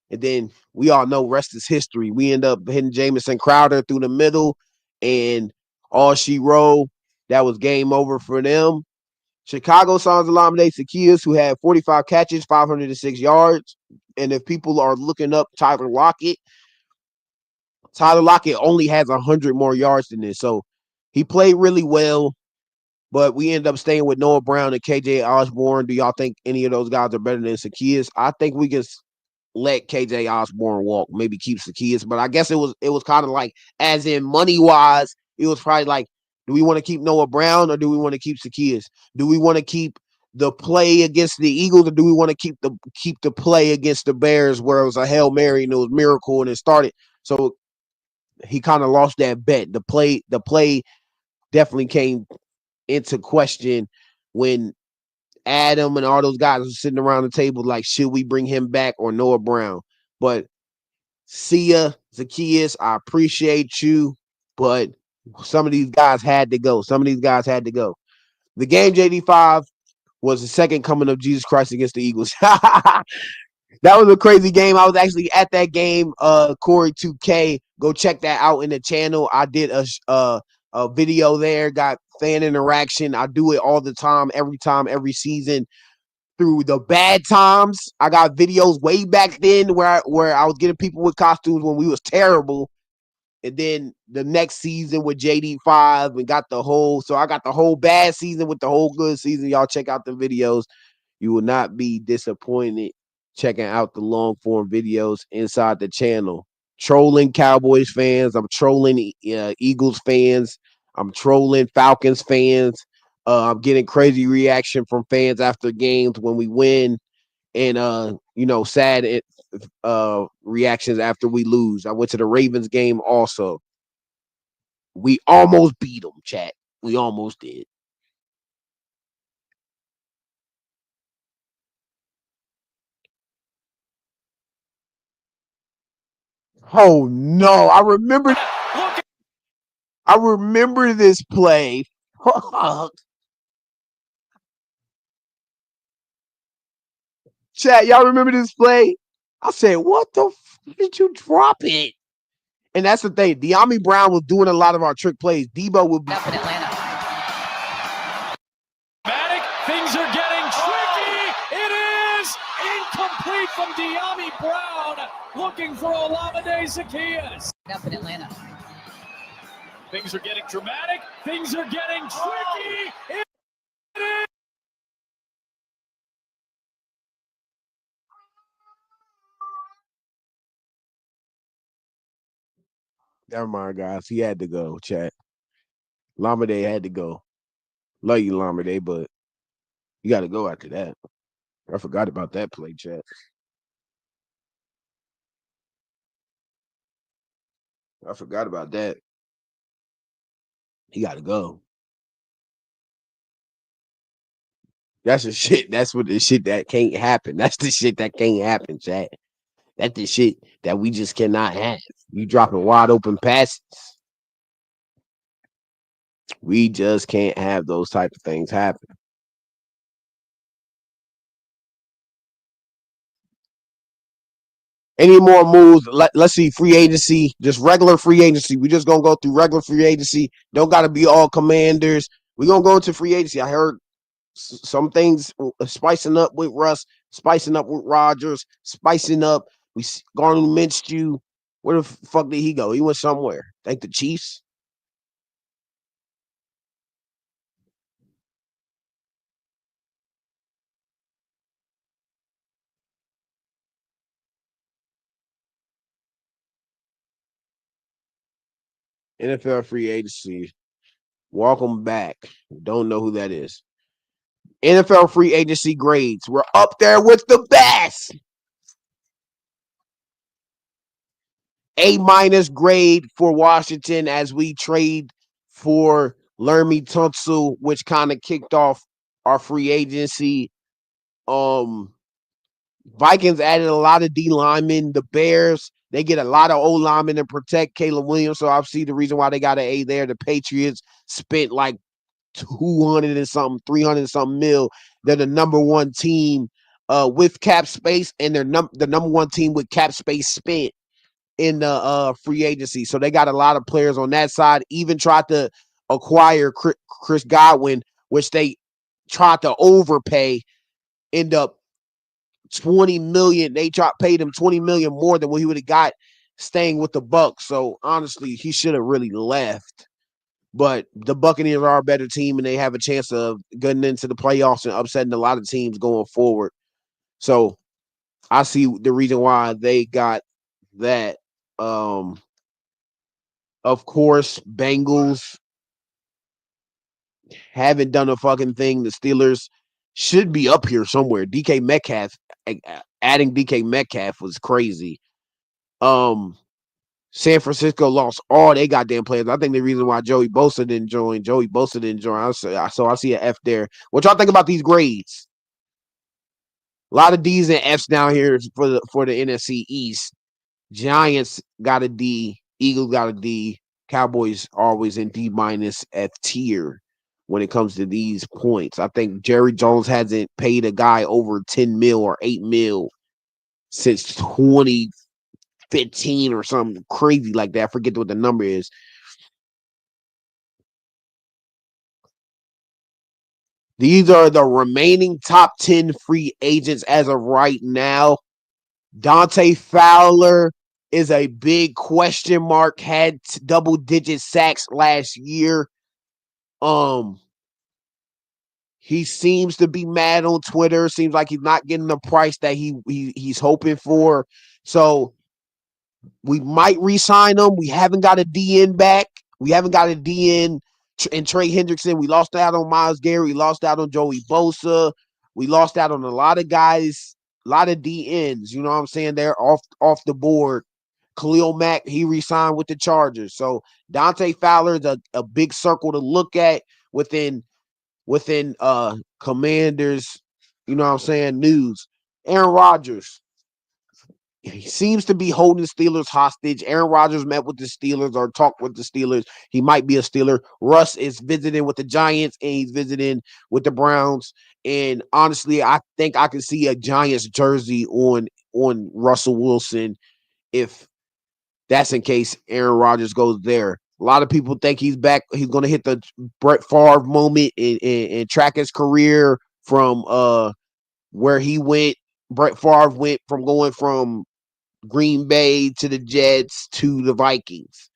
And then we all know rest is history. We end up hitting Jamison Crowder through the middle, and all she wrote, that was game over for them. Chicago signs Olamide Zaccheaus, who had 45 catches, 506 yards. And if people are looking up Tyler Lockett only has 100 more yards than this. So he played really well. but we ended up staying with Noah Brown and KJ Osborne. Do y'all think any of those guys are better than Zaccheaus? I think we can let KJ Osborne walk, maybe keep Zaccheaus. But I guess it was kind of like, as in money wise, it was probably like, do we want to keep Noah Brown or do we want to keep Zaccheaus? Do we want to keep the play against the Eagles or do we want to keep the play against the Bears where it was a Hail Mary and it was miracle and it started? So he kind of lost that bet. The play definitely came into question when Adam and all those guys were sitting around the table like, should we bring him back or Noah Brown? But see ya, Zaccheaus, I appreciate you, but some of these guys had to go. The game, JD5, was the second coming of Jesus Christ against the Eagles. That was a crazy game. I was actually at that game. Corey 2K, go check that out in the channel. I did a video there. Got fan interaction. I do it all the time, every season. Through the bad times, I got videos way back then where I was getting people with costumes when we was terrible. And then the next season with JD5 and got the whole. So I got the whole bad season with the whole good season. Y'all check out the videos. You will not be disappointed checking out the long form videos inside the channel. Trolling Cowboys fans. I'm trolling Eagles fans. I'm trolling Falcons fans. I'm getting crazy reaction from fans after games when we win, and sad reactions after we lose. I went to the Ravens game also. We almost beat them, chat. We almost did. Oh no, I remember this play. Chat, y'all remember this play? I said, what the did you drop it? And that's the thing. De'Ami Brown was doing a lot of our trick plays. Debo would be Up in Atlanta. Things are getting tricky. It is incomplete from De'Ami Brown, looking for Olamide Zaccheaus. Up in Atlanta. Things are getting dramatic. Things are getting tricky. It is. Never mind, guys. He had to go, chat. Lamade had to go. Love you, Lamade, but you got to go after that. I forgot about that play, chat. I forgot about that. He got to go. That's the shit. That's what the shit that can't happen. That's the shit that can't happen, chat. That's the shit that we just cannot have. You dropping wide open passes. We just can't have those type of things happen. Any more moves? Let's see. Free agency, just regular free agency. We just gonna go through regular free agency. Don't gotta be all Commanders. We gonna go into free agency. I heard some things spicing up with Russ, spicing up with Rodgers, spicing up. We Garner Minshew. Where the fuck did he go? He went somewhere. Think the Chiefs. NFL free agency. Welcome back. Don't know who that is. NFL free agency grades. We're up there with the best. A- grade for Washington as we trade for Lermy Tunsil, which kind of kicked off our free agency. Vikings added a lot of D linemen. The Bears, they get a lot of O linemen and protect Caleb Williams. So I see the reason why they got an A there. The Patriots spent like 200 and something, 300 and something mil. They're the number one team with cap space, and they're the number one team with cap space spent in the free agency. So they got a lot of players on that side. Even tried to acquire Chris Godwin, which they tried to overpay. End up 20 million. They paid him 20 million more than what he would have got staying with the Bucs. So honestly, he should have really left. But the Buccaneers are a better team, and they have a chance of getting into the playoffs and upsetting a lot of teams going forward. So I see the reason why they got that. Of course, Bengals haven't done a fucking thing. The Steelers should be up here somewhere. DK Metcalf, adding DK Metcalf was crazy. San Francisco lost all they goddamn players. I think the reason why Joey Bosa didn't join. So I see an F there. What y'all think about these grades? A lot of D's and F's down here for the NFC East. Giants got a D. Eagles got a D. Cowboys always in D minus F tier when it comes to these points. I think Jerry Jones hasn't paid a guy over 10 mil or 8 mil since 2015 or something crazy like that. I forget what the number is. These are the remaining top 10 free agents as of right now. Dante Fowler is a big question mark, had double-digit sacks last year. He seems to be mad on Twitter. Seems like he's not getting the price that he's hoping for. So we might re-sign him. We haven't got a DN back. We haven't got a DN and Trey Hendrickson. We lost out on Myles Garrett. We lost out on Joey Bosa. We lost out on a lot of guys, a lot of DNs. You know what I'm saying? They're off the board. Khalil Mack, he re-signed with the Chargers. So Dante Fowler is a big circle to look at within Commanders, you know what I'm saying, news. Aaron Rodgers. He seems to be holding the Steelers hostage. Aaron Rodgers met with the Steelers or talked with the Steelers. He might be a Steeler. Russ is visiting with the Giants and he's visiting with the Browns. And honestly, I think I can see a Giants jersey on Russell Wilson if that's in case Aaron Rodgers goes there. A lot of people think he's back. He's going to hit the Brett Favre moment and track his career from where he went. Brett Favre went from going from Green Bay to the Jets to the Vikings.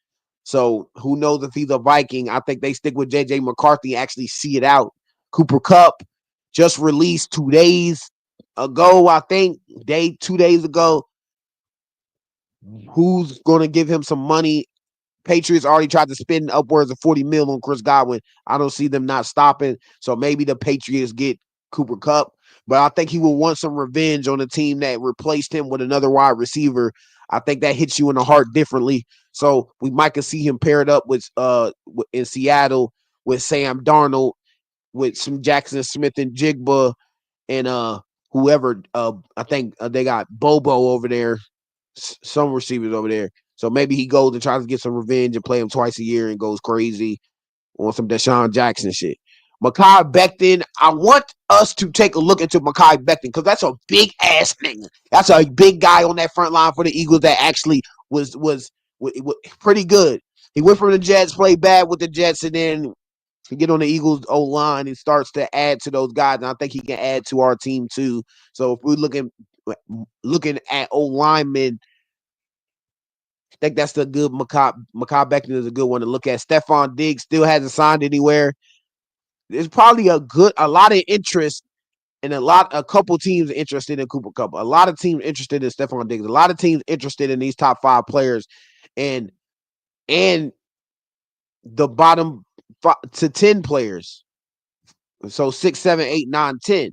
So who knows if he's a Viking? I think they stick with J.J. McCarthy and actually see it out. Cooper Kupp just released 2 days ago, I think, 2 days ago. Who's going to give him some money? Patriots already tried to spend upwards of 40 mil on Chris Godwin. I don't see them not stopping. So maybe the Patriots get Cooper Kupp. But I think he will want some revenge on the team that replaced him with another wide receiver. I think that hits you in the heart differently. So we might could see him paired up with in Seattle with Sam Darnold, with some Jackson Smith and Jigba and whoever. I think they got Bobo over there, some receivers over there. So maybe he goes and tries to get some revenge and play him twice a year and goes crazy on some Deshaun Jackson shit. Mekhi Becton, I want us to take a look into Mekhi Becton because that's a big ass nigga. That's a big guy on that front line for the Eagles that actually was pretty good. He went from the Jets, played bad with the Jets, and then he get on the Eagles O line and starts to add to those guys. And I think he can add to our team too. So if we're looking at O linemen, I think that's the good Mekhi Becton is a good one to look at. Stephon Diggs still hasn't signed anywhere. There's probably a lot of interest and a couple teams interested in Cooper Kupp. A lot of teams interested in Stephon Diggs. A lot of teams interested in these top 5 players and the bottom 5 to 10 players. So 6, 7, 8, 9, 10.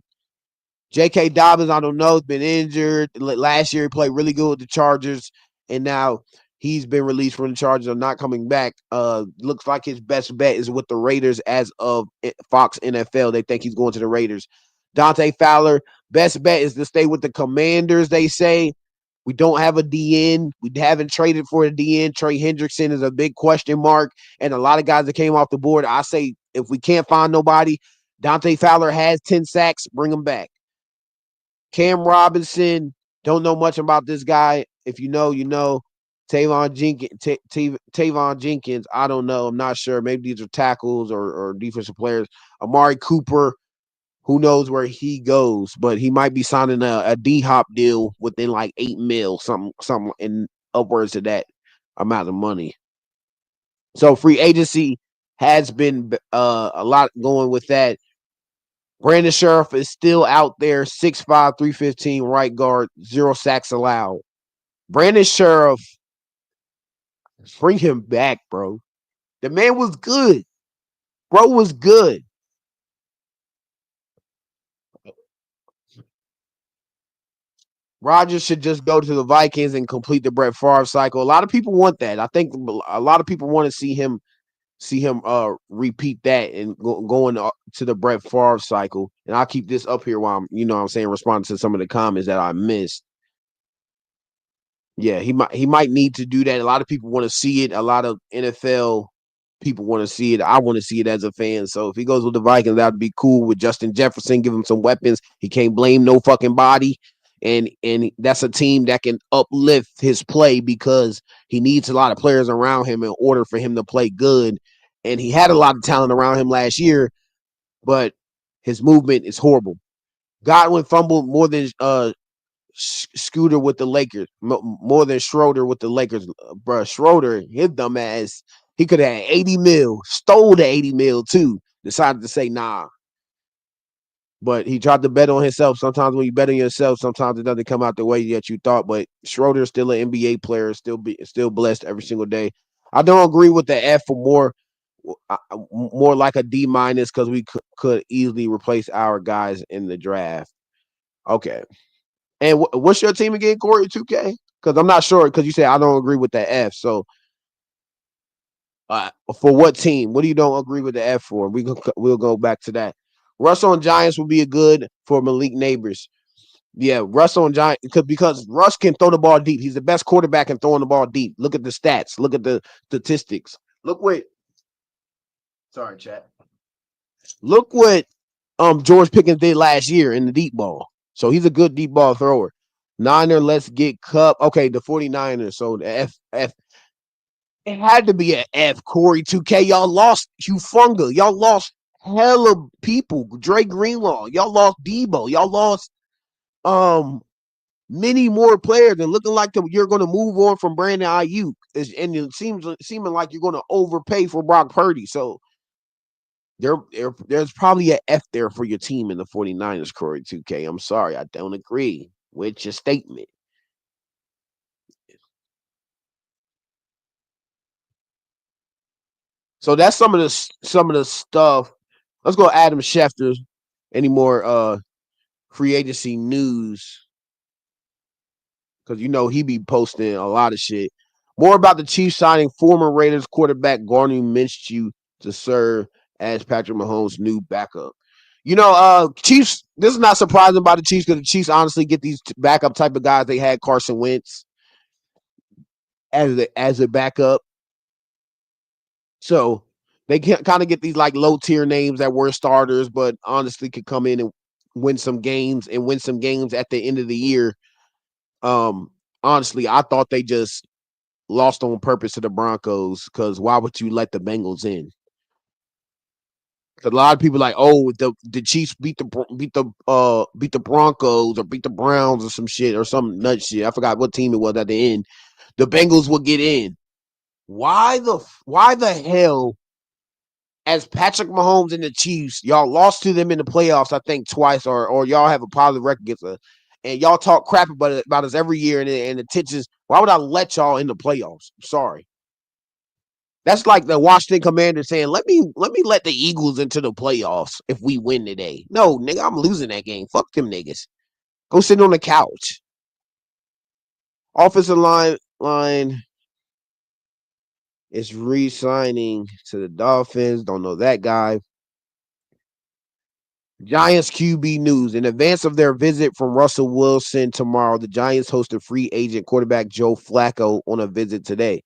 J.K. Dobbins, I don't know, has been injured. Last year he played really good with the Chargers, and now he's been released from the Chargers or not coming back. Looks like his best bet is with the Raiders as of Fox NFL. They think he's going to the Raiders. Dante Fowler, best bet is to stay with the Commanders, they say. We don't have a DN. We haven't traded for a DN. Trey Hendrickson is a big question mark, and a lot of guys that came off the board. I say if we can't find nobody, Dante Fowler has 10 sacks, bring him back. Cam Robinson, don't know much about this guy. If you know, you know. Tavon Jenkins, I don't know. I'm not sure. Maybe these are tackles or defensive players. Amari Cooper, who knows where he goes, but he might be signing a D-Hop deal within like 8 mil, something in upwards of that amount of money. So free agency has been a lot going with that. Brandon Sheriff is still out there, 6'5", 315, right guard, 0 sacks allowed. Brandon Sheriff, bring him back, bro. The man was good. Bro was good. Rodgers should just go to the Vikings and complete the Brett Favre cycle. A lot of people want that. I think a lot of people want to see him repeat that and going to the Brett Favre cycle. And I'll keep this up here while I'm responding to some of the comments that I missed. Yeah, he might need to do that. A lot of people want to see it. A lot of NFL people want to see it. I want to see it as a fan. So if he goes with the Vikings, that'd be cool. With Justin Jefferson, give him some weapons. He can't blame no fucking body. And that's a team that can uplift his play because he needs a lot of players around him in order for him to play good. And he had a lot of talent around him last year, but his movement is horrible. Godwin fumbled more than Scooter with the Lakers, more than Schroeder with the Lakers. Bruh, Schroeder, his dumb ass, he could have had 80 mil, stole the 80 mil too, decided to say nah. But he tried to bet on himself. Sometimes when you bet on yourself, sometimes it doesn't come out the way that you thought. But Schroeder is still an NBA player, still blessed every single day. I don't agree with the F for more like a D- because we could easily replace our guys in the draft. Okay. And what's your team again, Corey? 2K? Because I'm not sure. Because you said I don't agree with the F. So, for what team? What do you don't agree with the F for? We'll go back to that. Russ on Giants would be a good for Malik Neighbors. Yeah, Russ on Giants because Russ can throw the ball deep. He's the best quarterback in throwing the ball deep. Look at the stats. Look at the statistics. Sorry, chat. Look what George Pickens did last year in the deep ball. So he's a good deep ball thrower. Niner, let's get Cup. Okay, the 49ers. So the F. It had to be an F, Corey 2K. Y'all lost Hufunga. Y'all lost hella people. Dre Greenlaw. Y'all lost Debo. Y'all lost many more players, and looking like you're going to move on from Brandon Ayuk. And it seeming like you're going to overpay for Brock Purdy. So there's probably an F there for your team in the 49ers, Corey 2K. I'm sorry, I don't agree with your statement. So that's some of the stuff. Let's go Adam Schefter. Any more free agency news? Because he be posting a lot of shit. More about the Chiefs signing former Raiders quarterback Gardner Minshew to serve as Patrick Mahomes' new backup. Chiefs, this is not surprising about the Chiefs because the Chiefs honestly get these backup type of guys. They had Carson Wentz as a backup. So they can kind of get these like low tier names that were starters, but honestly could come in and win some games at the end of the year. Honestly, I thought they just lost on purpose to the Broncos because why would you let the Bengals in? A lot of people like, oh, the Chiefs beat the Broncos or beat the Browns or some shit or some nut shit. I forgot what team it was at the end. The Bengals will get in. Why the hell? As Patrick Mahomes and the Chiefs, y'all lost to them in the playoffs, I think twice, or y'all have a positive record against us, and y'all talk crap about us every year, and the tensions. Why would I let y'all in the playoffs? I'm sorry. That's like the Washington Commanders saying, let me let the Eagles into the playoffs if we win today. No, nigga, I'm losing that game. Fuck them niggas. Go sit on the couch. Offensive line is re-signing to the Dolphins. Don't know that guy. Giants QB news. In advance of their visit from Russell Wilson tomorrow, the Giants hosted free agent quarterback Joe Flacco on a visit today.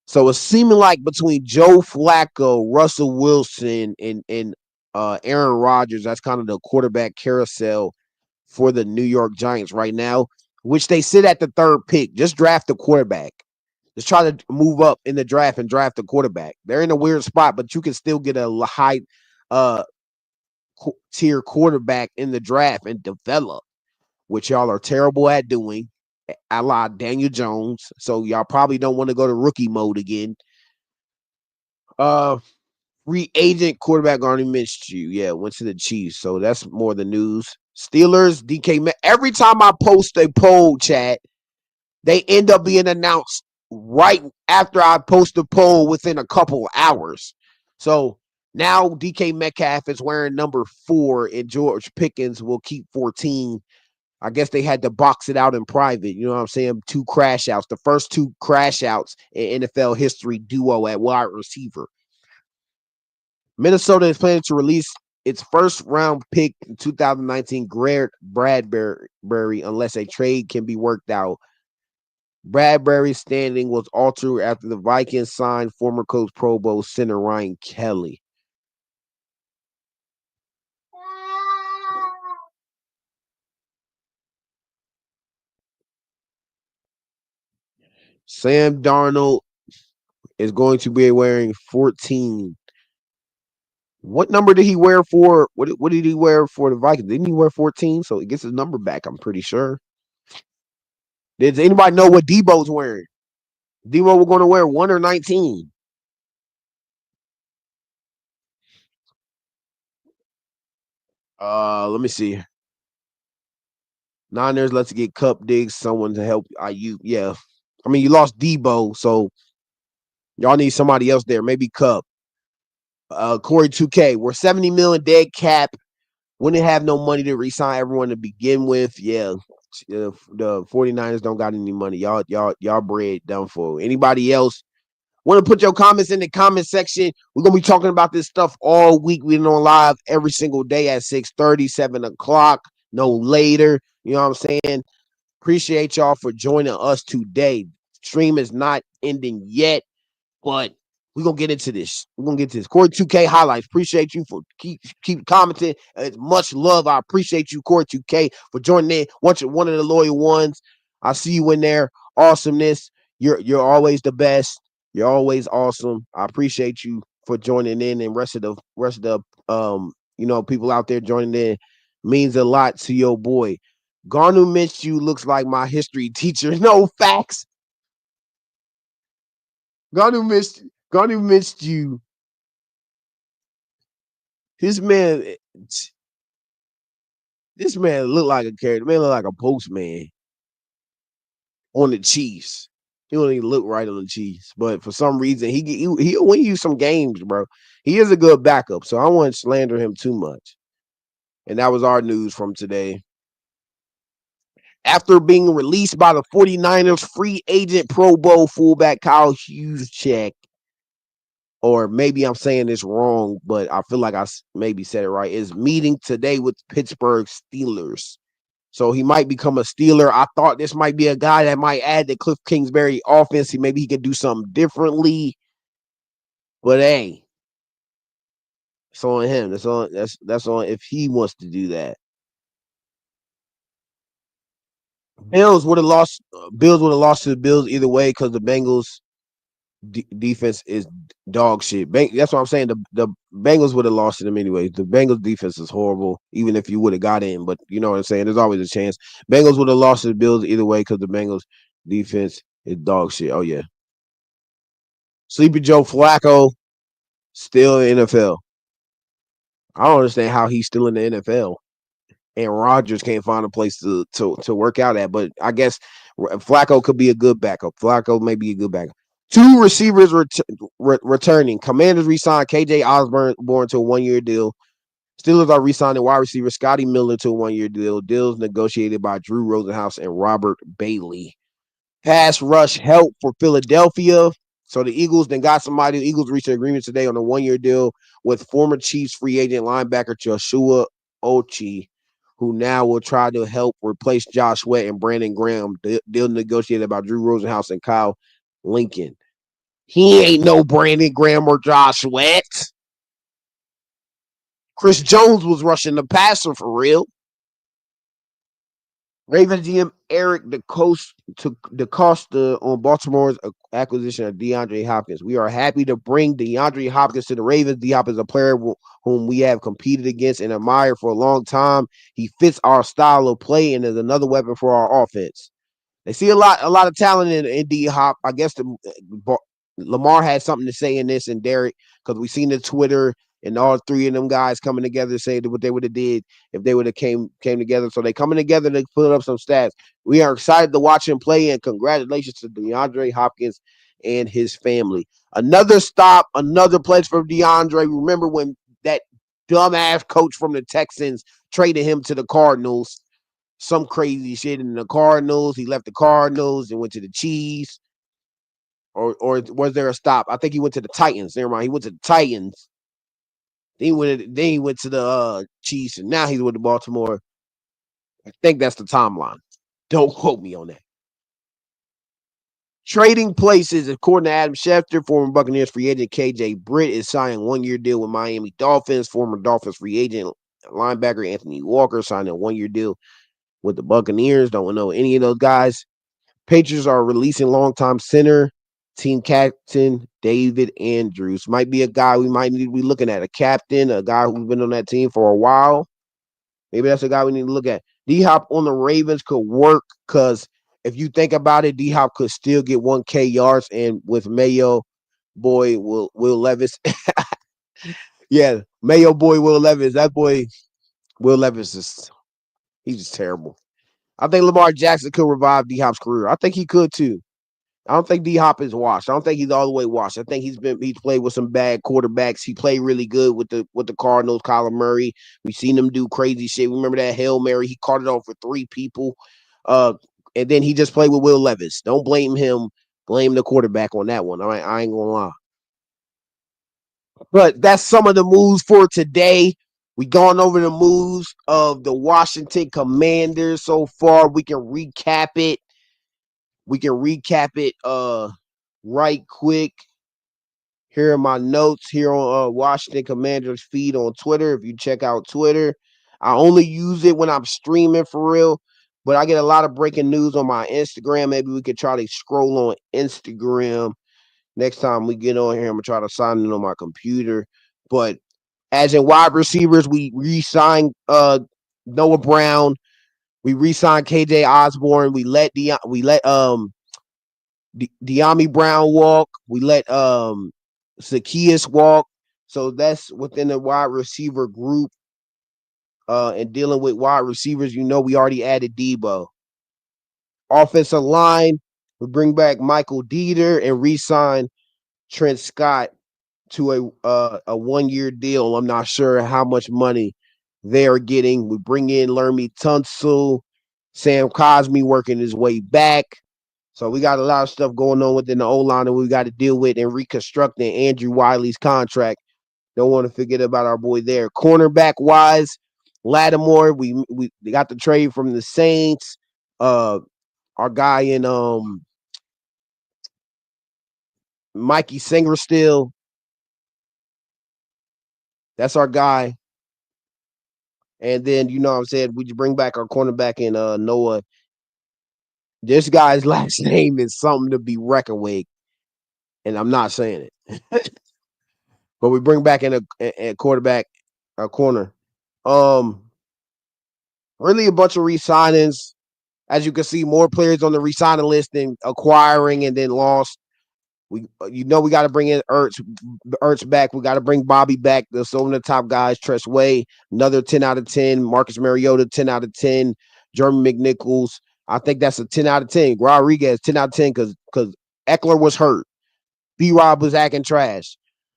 So it's seeming like between Joe Flacco, Russell Wilson, and Aaron Rodgers, that's kind of the quarterback carousel for the New York Giants right now, which they sit at the third pick. Just draft a quarterback. Just try to move up in the draft and draft a quarterback. They're in a weird spot, but you can still get a high tier quarterback in the draft and develop, which y'all are terrible at doing, a la Daniel Jones. So y'all probably don't want to go to rookie mode again. For Free agent quarterback Gardner Minshew. Yeah, went to the Chiefs. So that's more the news. Steelers, DK. Every time I post a poll, chat, they end up being announced right after I post the poll within a couple of hours. So now DK Metcalf is wearing number 4 and George Pickens will keep 14. I guess they had to box it out in private. You know what I'm saying? 2 crash outs. The first 2 crash outs in NFL history duo at wide receiver. Minnesota is planning to release its first round pick in 2019, Garrett Bradbury, unless a trade can be worked out. Bradbury's standing was altered after the Vikings signed former coach Pro Bowl center Ryan Kelly. Sam Darnold is going to be wearing 14. What number did he wear for? What did he wear for the Vikings? Didn't he wear 14? So he gets his number back, I'm pretty sure. Does anybody know what Debo's wearing? Debo was going to wear 1 or 19. Let me see. Niners, let's get Cup Diggs, someone to help IU. Yeah. I mean, you lost Debo, so y'all need somebody else there. Maybe Cup. Corey 2K. We're 70 million dead cap. Wouldn't have no money to resign everyone to begin with. Yeah. The 49ers don't got any money. Y'all bread done for. Anybody else want to put your comments in the comment section? We're gonna be talking about this stuff all week. We're on live every single day at 6:30, 7 o'clock, no later. You know what I'm saying? Appreciate y'all for joining us today. Stream is not ending yet, but we're gonna get into this. We're gonna get to this. Corey 2K highlights. Appreciate you for keep commenting. It's much love. I appreciate you, Corey 2K, for joining in. One of the loyal ones. I see you in there. Awesomeness. You're always the best. You're always awesome. I appreciate you for joining in, and rest of the people out there joining in means a lot to your boy. Gardner Minshew looks like my history teacher. No facts. Gardner Minshew. This man look like a character. Man look like a postman on the Chiefs. He don't even look right on the Chiefs, but for some reason he'll win you some games, bro. He is a good backup, so I don't want to slander him too much. And that was our news from today. After being released by the 49ers, free agent Pro Bowl fullback Kyle Juszczyk, or maybe I'm saying this wrong, but I feel like I maybe said it right, is meeting today with Pittsburgh Steelers. So he might become a Steeler. I thought this might be a guy that might add the Cliff Kingsbury offense. Maybe he could do something differently. But hey, it's on him. That's on if he wants to do that. Bills would have lost to the Bills either way because the Bengals defense is dog shit. That's what I'm saying. The Bengals would have lost to them anyway. The Bengals defense is horrible, even if you would have got in. But you know what I'm saying? There's always a chance. Bengals would have lost to the Bills either way because the Bengals defense is dog shit. Oh yeah. Sleepy Joe Flacco still in the NFL. I don't understand how he's still in the NFL. And Rodgers can't find a place to work out at. But I guess Flacco could be a good backup. Flacco may be a good backup. 2 receivers returning. Commanders re-signed KJ Osborne to a 1-year deal. Steelers are re-signing wide receiver Scotty Miller to a 1-year deal. Deals negotiated by Drew Rosenhaus and Robert Bailey. Pass rush help for Philadelphia. So the Eagles then got somebody. The Eagles reached an agreement today on a 1-year deal with former Chiefs free agent linebacker Joshua Ochi, who now will try to help replace Josh Sweat and Brandon Graham. Deal negotiated by Drew Rosenhaus and Kyle Lincoln. He ain't no Brandon Graham or Josh Sweat. Chris Jones was rushing the passer for real. Ravens GM Eric DeCosta on Baltimore's acquisition of DeAndre Hopkins. We are happy to bring DeAndre Hopkins to the Ravens. D-Hop is a player whom we have competed against and admired for a long time. He fits our style of play and is another weapon for our offense. They see a lot of talent in D-Hop. I guess Lamar had something to say in this, and Derek because we seen the Twitter and all three of them guys coming together saying what they would have did if they would have came together. So they coming together to put up some stats. We are excited to watch him play, and congratulations to DeAndre Hopkins and his family. Another stop, another place for DeAndre. Remember when that dumbass coach from the Texans traded him to the Cardinals? Some crazy shit in the Cardinals. He left the Cardinals and went to the Chiefs. Or was there a stop? I think he went to the Titans. Never mind. He went to the Titans. Then he went to the Chiefs, and now he's with the Baltimore. I think that's the timeline. Don't quote me on that. Trading places, according to Adam Schefter, former Buccaneers free agent KJ Britt is signing a 1-year deal with Miami Dolphins. Former Dolphins free agent linebacker Anthony Walker signed a 1-year deal with the Buccaneers. Don't know any of those guys. Patriots are releasing longtime center, team captain David Andrews. Might be a guy we might need to be looking at. A captain, a guy who's been on that team for a while. Maybe that's a guy we need to look at. D-Hop on the Ravens could work because if you think about it, D-Hop could still get 1K yards, and with Mayo boy Will Levis. Yeah, Mayo boy Will Levis. That boy Will Levis he's just terrible. I think Lamar Jackson could revive D-Hop's career. I think he could too. I don't think D-Hop is washed. I don't think he's all the way washed. I think he's played with some bad quarterbacks. He played really good with the Cardinals, Kyler Murray. We've seen him do crazy shit. Remember that Hail Mary? He caught it off for 3 people. And then he just played with Will Levis. Don't blame him. Blame the quarterback on that one. All right, I ain't gonna lie. But that's some of the moves for today. We gone over the moves of the Washington Commanders so far. We can recap it. Right quick. Here are my notes here on Washington Commanders feed on Twitter. If you check out Twitter, I only use it when I'm streaming for real, but I get a lot of breaking news on my Instagram. Maybe we could try to scroll on Instagram next time we get on here. I'm gonna try to sign in on my computer. But as in wide receivers, we re-signed Noah Brown. We re-signed KJ Osborne. We let De'Ami Brown walk. We let Zaccheaus walk. So that's within the wide receiver group. And dealing with wide receivers, we already added Debo. Offensive line, we bring back Michael Deiter and re-sign Trent Scott to a 1-year deal. I'm not sure how much money they're getting. We bring in Lermy Tunsil, Sam Cosmi working his way back. So we got a lot of stuff going on within the O-line that we got to deal with, and reconstructing Andrew Wylie's contract. Don't want to forget about our boy there. Cornerback wise, Lattimore, we got the trade from the Saints. Our guy in Mikey Singer still. That's our guy. And then, what I'm saying, we just bring back our cornerback in Noah. This guy's last name is something to be reckoned with, and I'm not saying it. But we bring back in a quarterback, a corner. Really a bunch of re-signings. As you can see, more players on the re-signing list than acquiring and then lost. We got to bring in Ertz back. We got to bring Bobby back. There's some of the top guys. Tress Way, another 10 out of 10. Marcus Mariota, 10 out of 10. Jeremy McNichols, I think that's a 10 out of 10. Rodriguez, 10 out of 10 because Eckler was hurt. B-Rob was acting trash.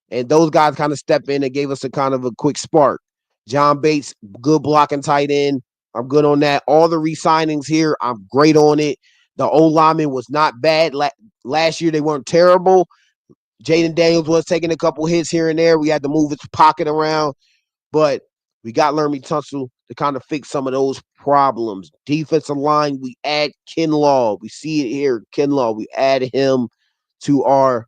And those guys kind of stepped in and gave us a kind of a quick spark. John Bates, good blocking tight end. I'm good on that. All the re-signings here, I'm great on it. The O-lineman was not bad. Last year, they weren't terrible. Jaden Daniels was taking a couple hits here and there. We had to move his pocket around. But we got Lermy Tunsil to kind of fix some of those problems. Defensive line, we add Kinlaw. We see it here. Kinlaw, we add him to our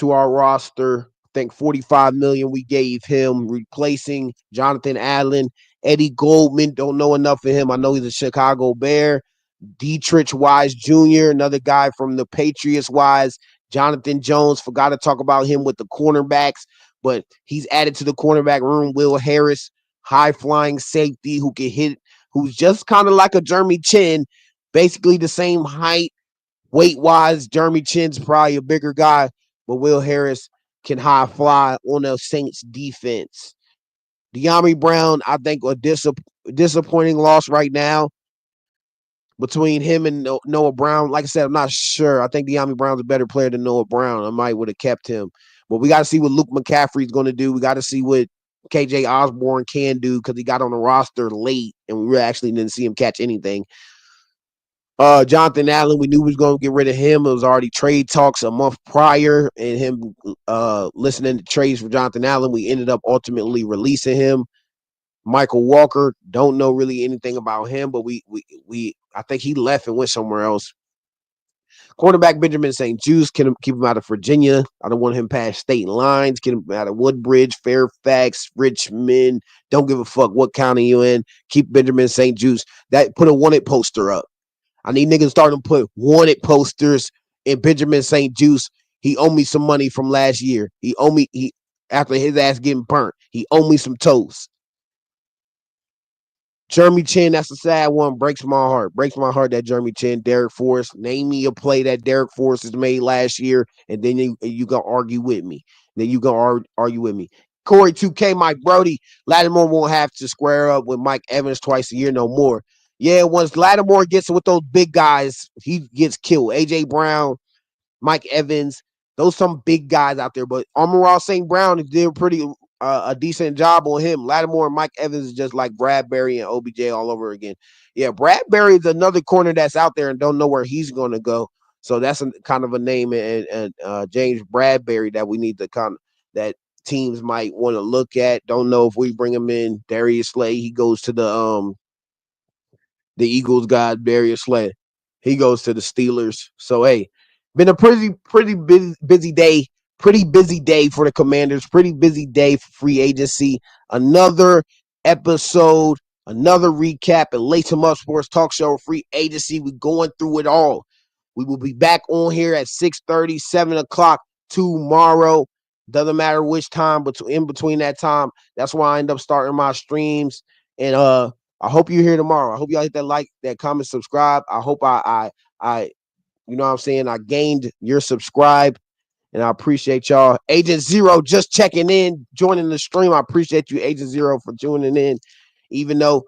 roster. I think $45 million we gave him, replacing Jonathan Allen. Eddie Goldman, don't know enough of him. I know he's a Chicago Bear. Dietrich Wise Jr., another guy from the Patriots Wise. Jonathan Jones, forgot to talk about him with the cornerbacks, but he's added to the cornerback room. Will Harris, high-flying safety who can hit, who's just kind of like a Jeremy Chin, basically the same height, weight-wise. Jeremy Chin's probably a bigger guy, but Will Harris, can high fly on the Saints defense. De'Ami Brown, I think, a disappointing loss right now between him and Noah Brown. Like I said, I'm not sure. I think De'Ami Brown's a better player than Noah Brown. I might would have kept him. But we got to see what Luke McCaffrey's going to do. We got to see what KJ Osborne can do because he got on the roster late and we really actually didn't see him catch anything. Jonathan Allen, we knew we was going to get rid of him. It was already trade talks a month prior, and him listening to trades for Jonathan Allen, we ended up ultimately releasing him. Michael Walker, don't know really anything about him, but we I think he left and went somewhere else. Quarterback Benjamin St-Juste, keep him out of Virginia. I don't want him past state lines. Get him out of Woodbridge, Fairfax, Richmond. Don't give a fuck what county you in. Keep Benjamin St-Juste. That put a wanted poster up. I need niggas starting to put wanted posters in Benjamin St-Juste. He owed me some money from last year. He after his ass getting burnt. He owed me some toast. Jeremy Chin, that's a sad one. Breaks my heart. Breaks my heart that Jeremy Chin, Derek Forrest. Name me a play that Derek Forrest has made last year, and then you gonna argue with me. Then you gonna argue with me. Corey 2K, Mike Brody. Lattimore won't have to square up with Mike Evans twice a year no more. Yeah, once Lattimore gets with those big guys, he gets killed. AJ Brown, Mike Evans, those some big guys out there. But Amon-Ra St. Brown did a decent job on him. Lattimore and Mike Evans is just like Bradbury and OBJ all over again. Yeah, Bradbury is another corner that's out there and don't know where he's going to go. So that's kind of a name and James Bradbury that we need to that teams might want to look at. Don't know if we bring him in. Darius Slay, he goes to the Eagles guy, Darius Slay. He goes to the Steelers. So hey, been a pretty busy day. Pretty busy day for the Commanders. Pretty busy day for free agency. Another episode, another recap at Lace 'em Up Sports Talk Show free agency. We're going through it all. We will be back on here at 6:30, 7 o'clock tomorrow. Doesn't matter which time, but in between that time, that's why I end up starting my streams. And I hope you're here tomorrow. I hope y'all hit that like, that comment, subscribe. I hope I you know what I'm saying, I gained your subscribe. And I appreciate y'all. Agent Zero just checking in, joining the stream. I appreciate you, Agent Zero, for tuning in. Even though,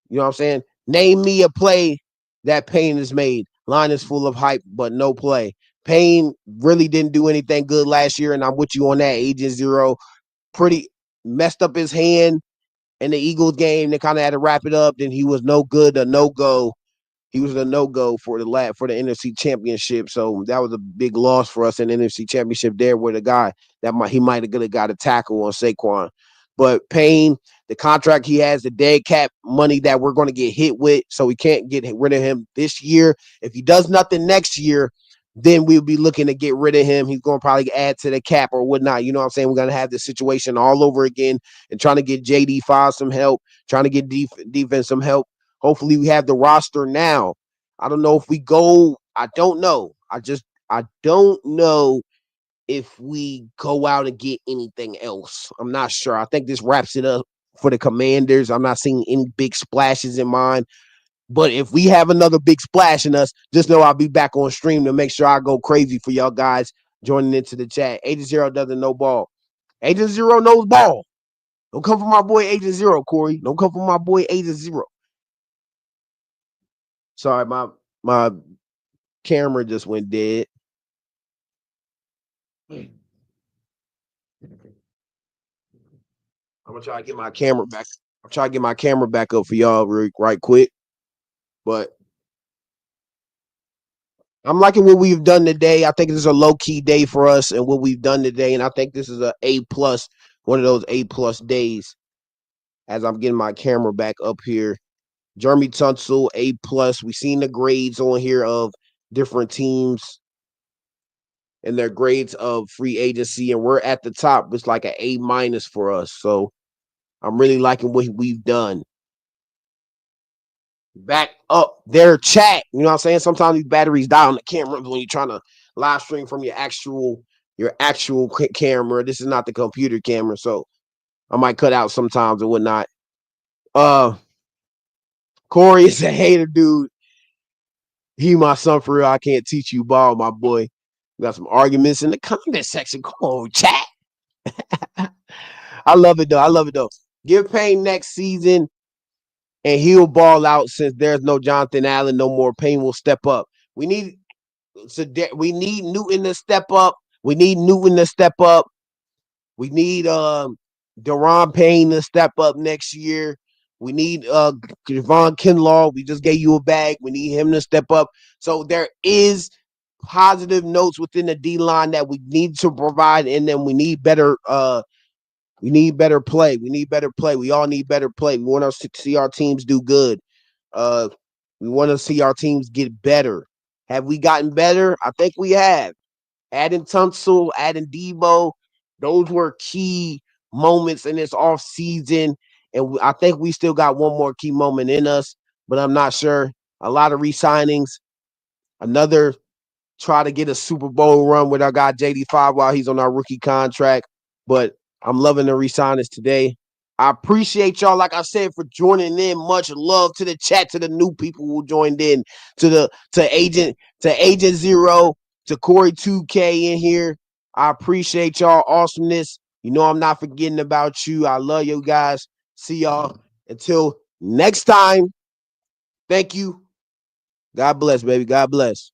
you know what I'm saying, name me a play that Payne has made. Line is full of hype, but no play. Payne really didn't do anything good last year, and I'm with you on that, Agent Zero. Pretty messed up his hand in the Eagles game. They kind of had to wrap it up. Then he was no good, a no-go. He was a no-go for the NFC Championship, so that was a big loss for us in the NFC Championship there with a guy that he might have got a tackle on Saquon. But Payne, the contract he has, the dead cap money that we're going to get hit with, so we can't get rid of him this year. If he does nothing next year, then we'll be looking to get rid of him. He's going to probably add to the cap or whatnot. You know what I'm saying? We're going to have this situation all over again and trying to get JD5 some help, trying to get defense some help. Hopefully we have the roster now. I don't know if we go. I don't know. I don't know if we go out and get anything else. I'm not sure. I think this wraps it up for the Commanders. I'm not seeing any big splashes in mind. But if we have another big splash in us, just know I'll be back on stream to make sure I go crazy for y'all guys joining into the chat. Agent Zero doesn't know ball. Agent Zero knows ball. Don't come for my boy Agent Zero, Corey. Don't come for my boy Agent Zero. Sorry, my camera just went dead. I'm gonna try to get my camera back. I'll try to get my camera back up for y'all right quick. But I'm liking what we've done today. I think this is a low-key day for us and what we've done today. And I think this is a A+, one of those A+ days as I'm getting my camera back up here. Jeremy Tunsil, A+. We've seen the grades on here of different teams and their grades of free agency, and we're at the top. It's like an A- for us. So I'm really liking what we've done. Back up their chat. You know what I'm saying? Sometimes these batteries die on the camera when you're trying to live stream from your actual camera. This is not the computer camera, so I might cut out sometimes and whatnot. Corey is a hater, dude. He my son for real. I can't teach you ball, my boy. We got some arguments in the comment section. Come on, chat. I love it though. I love it though. Give Payne next season and he'll ball out since there's no Jonathan Allen no more. Payne will step up. We need Newton to step up. We need Newton to step up. We need Deron Payne to step up next year. We need Javon Kinlaw. We just gave you a bag. We need him to step up. So there is positive notes within the D line that we need to provide, and then we need better play. We need better play. We all need better play. We want to see our teams do good. We want to see our teams get better. Have we gotten better? I think we have. Adding Tunsil, adding Debo, those were key moments in this off season, and I think we still got one more key moment in us, but I'm not sure. A lot of re-signings. Another try to get a Super Bowl run with our guy JD5 while he's on our rookie contract, but I'm loving the re-signings today. I appreciate y'all, like I said, for joining in. Much love to the chat, to the new people who joined in, to Agent Zero, to Corey 2K in here. I appreciate y'all awesomeness. You know I'm not forgetting about you. I love you guys. See y'all until next time. Thank you. God bless, baby. God bless.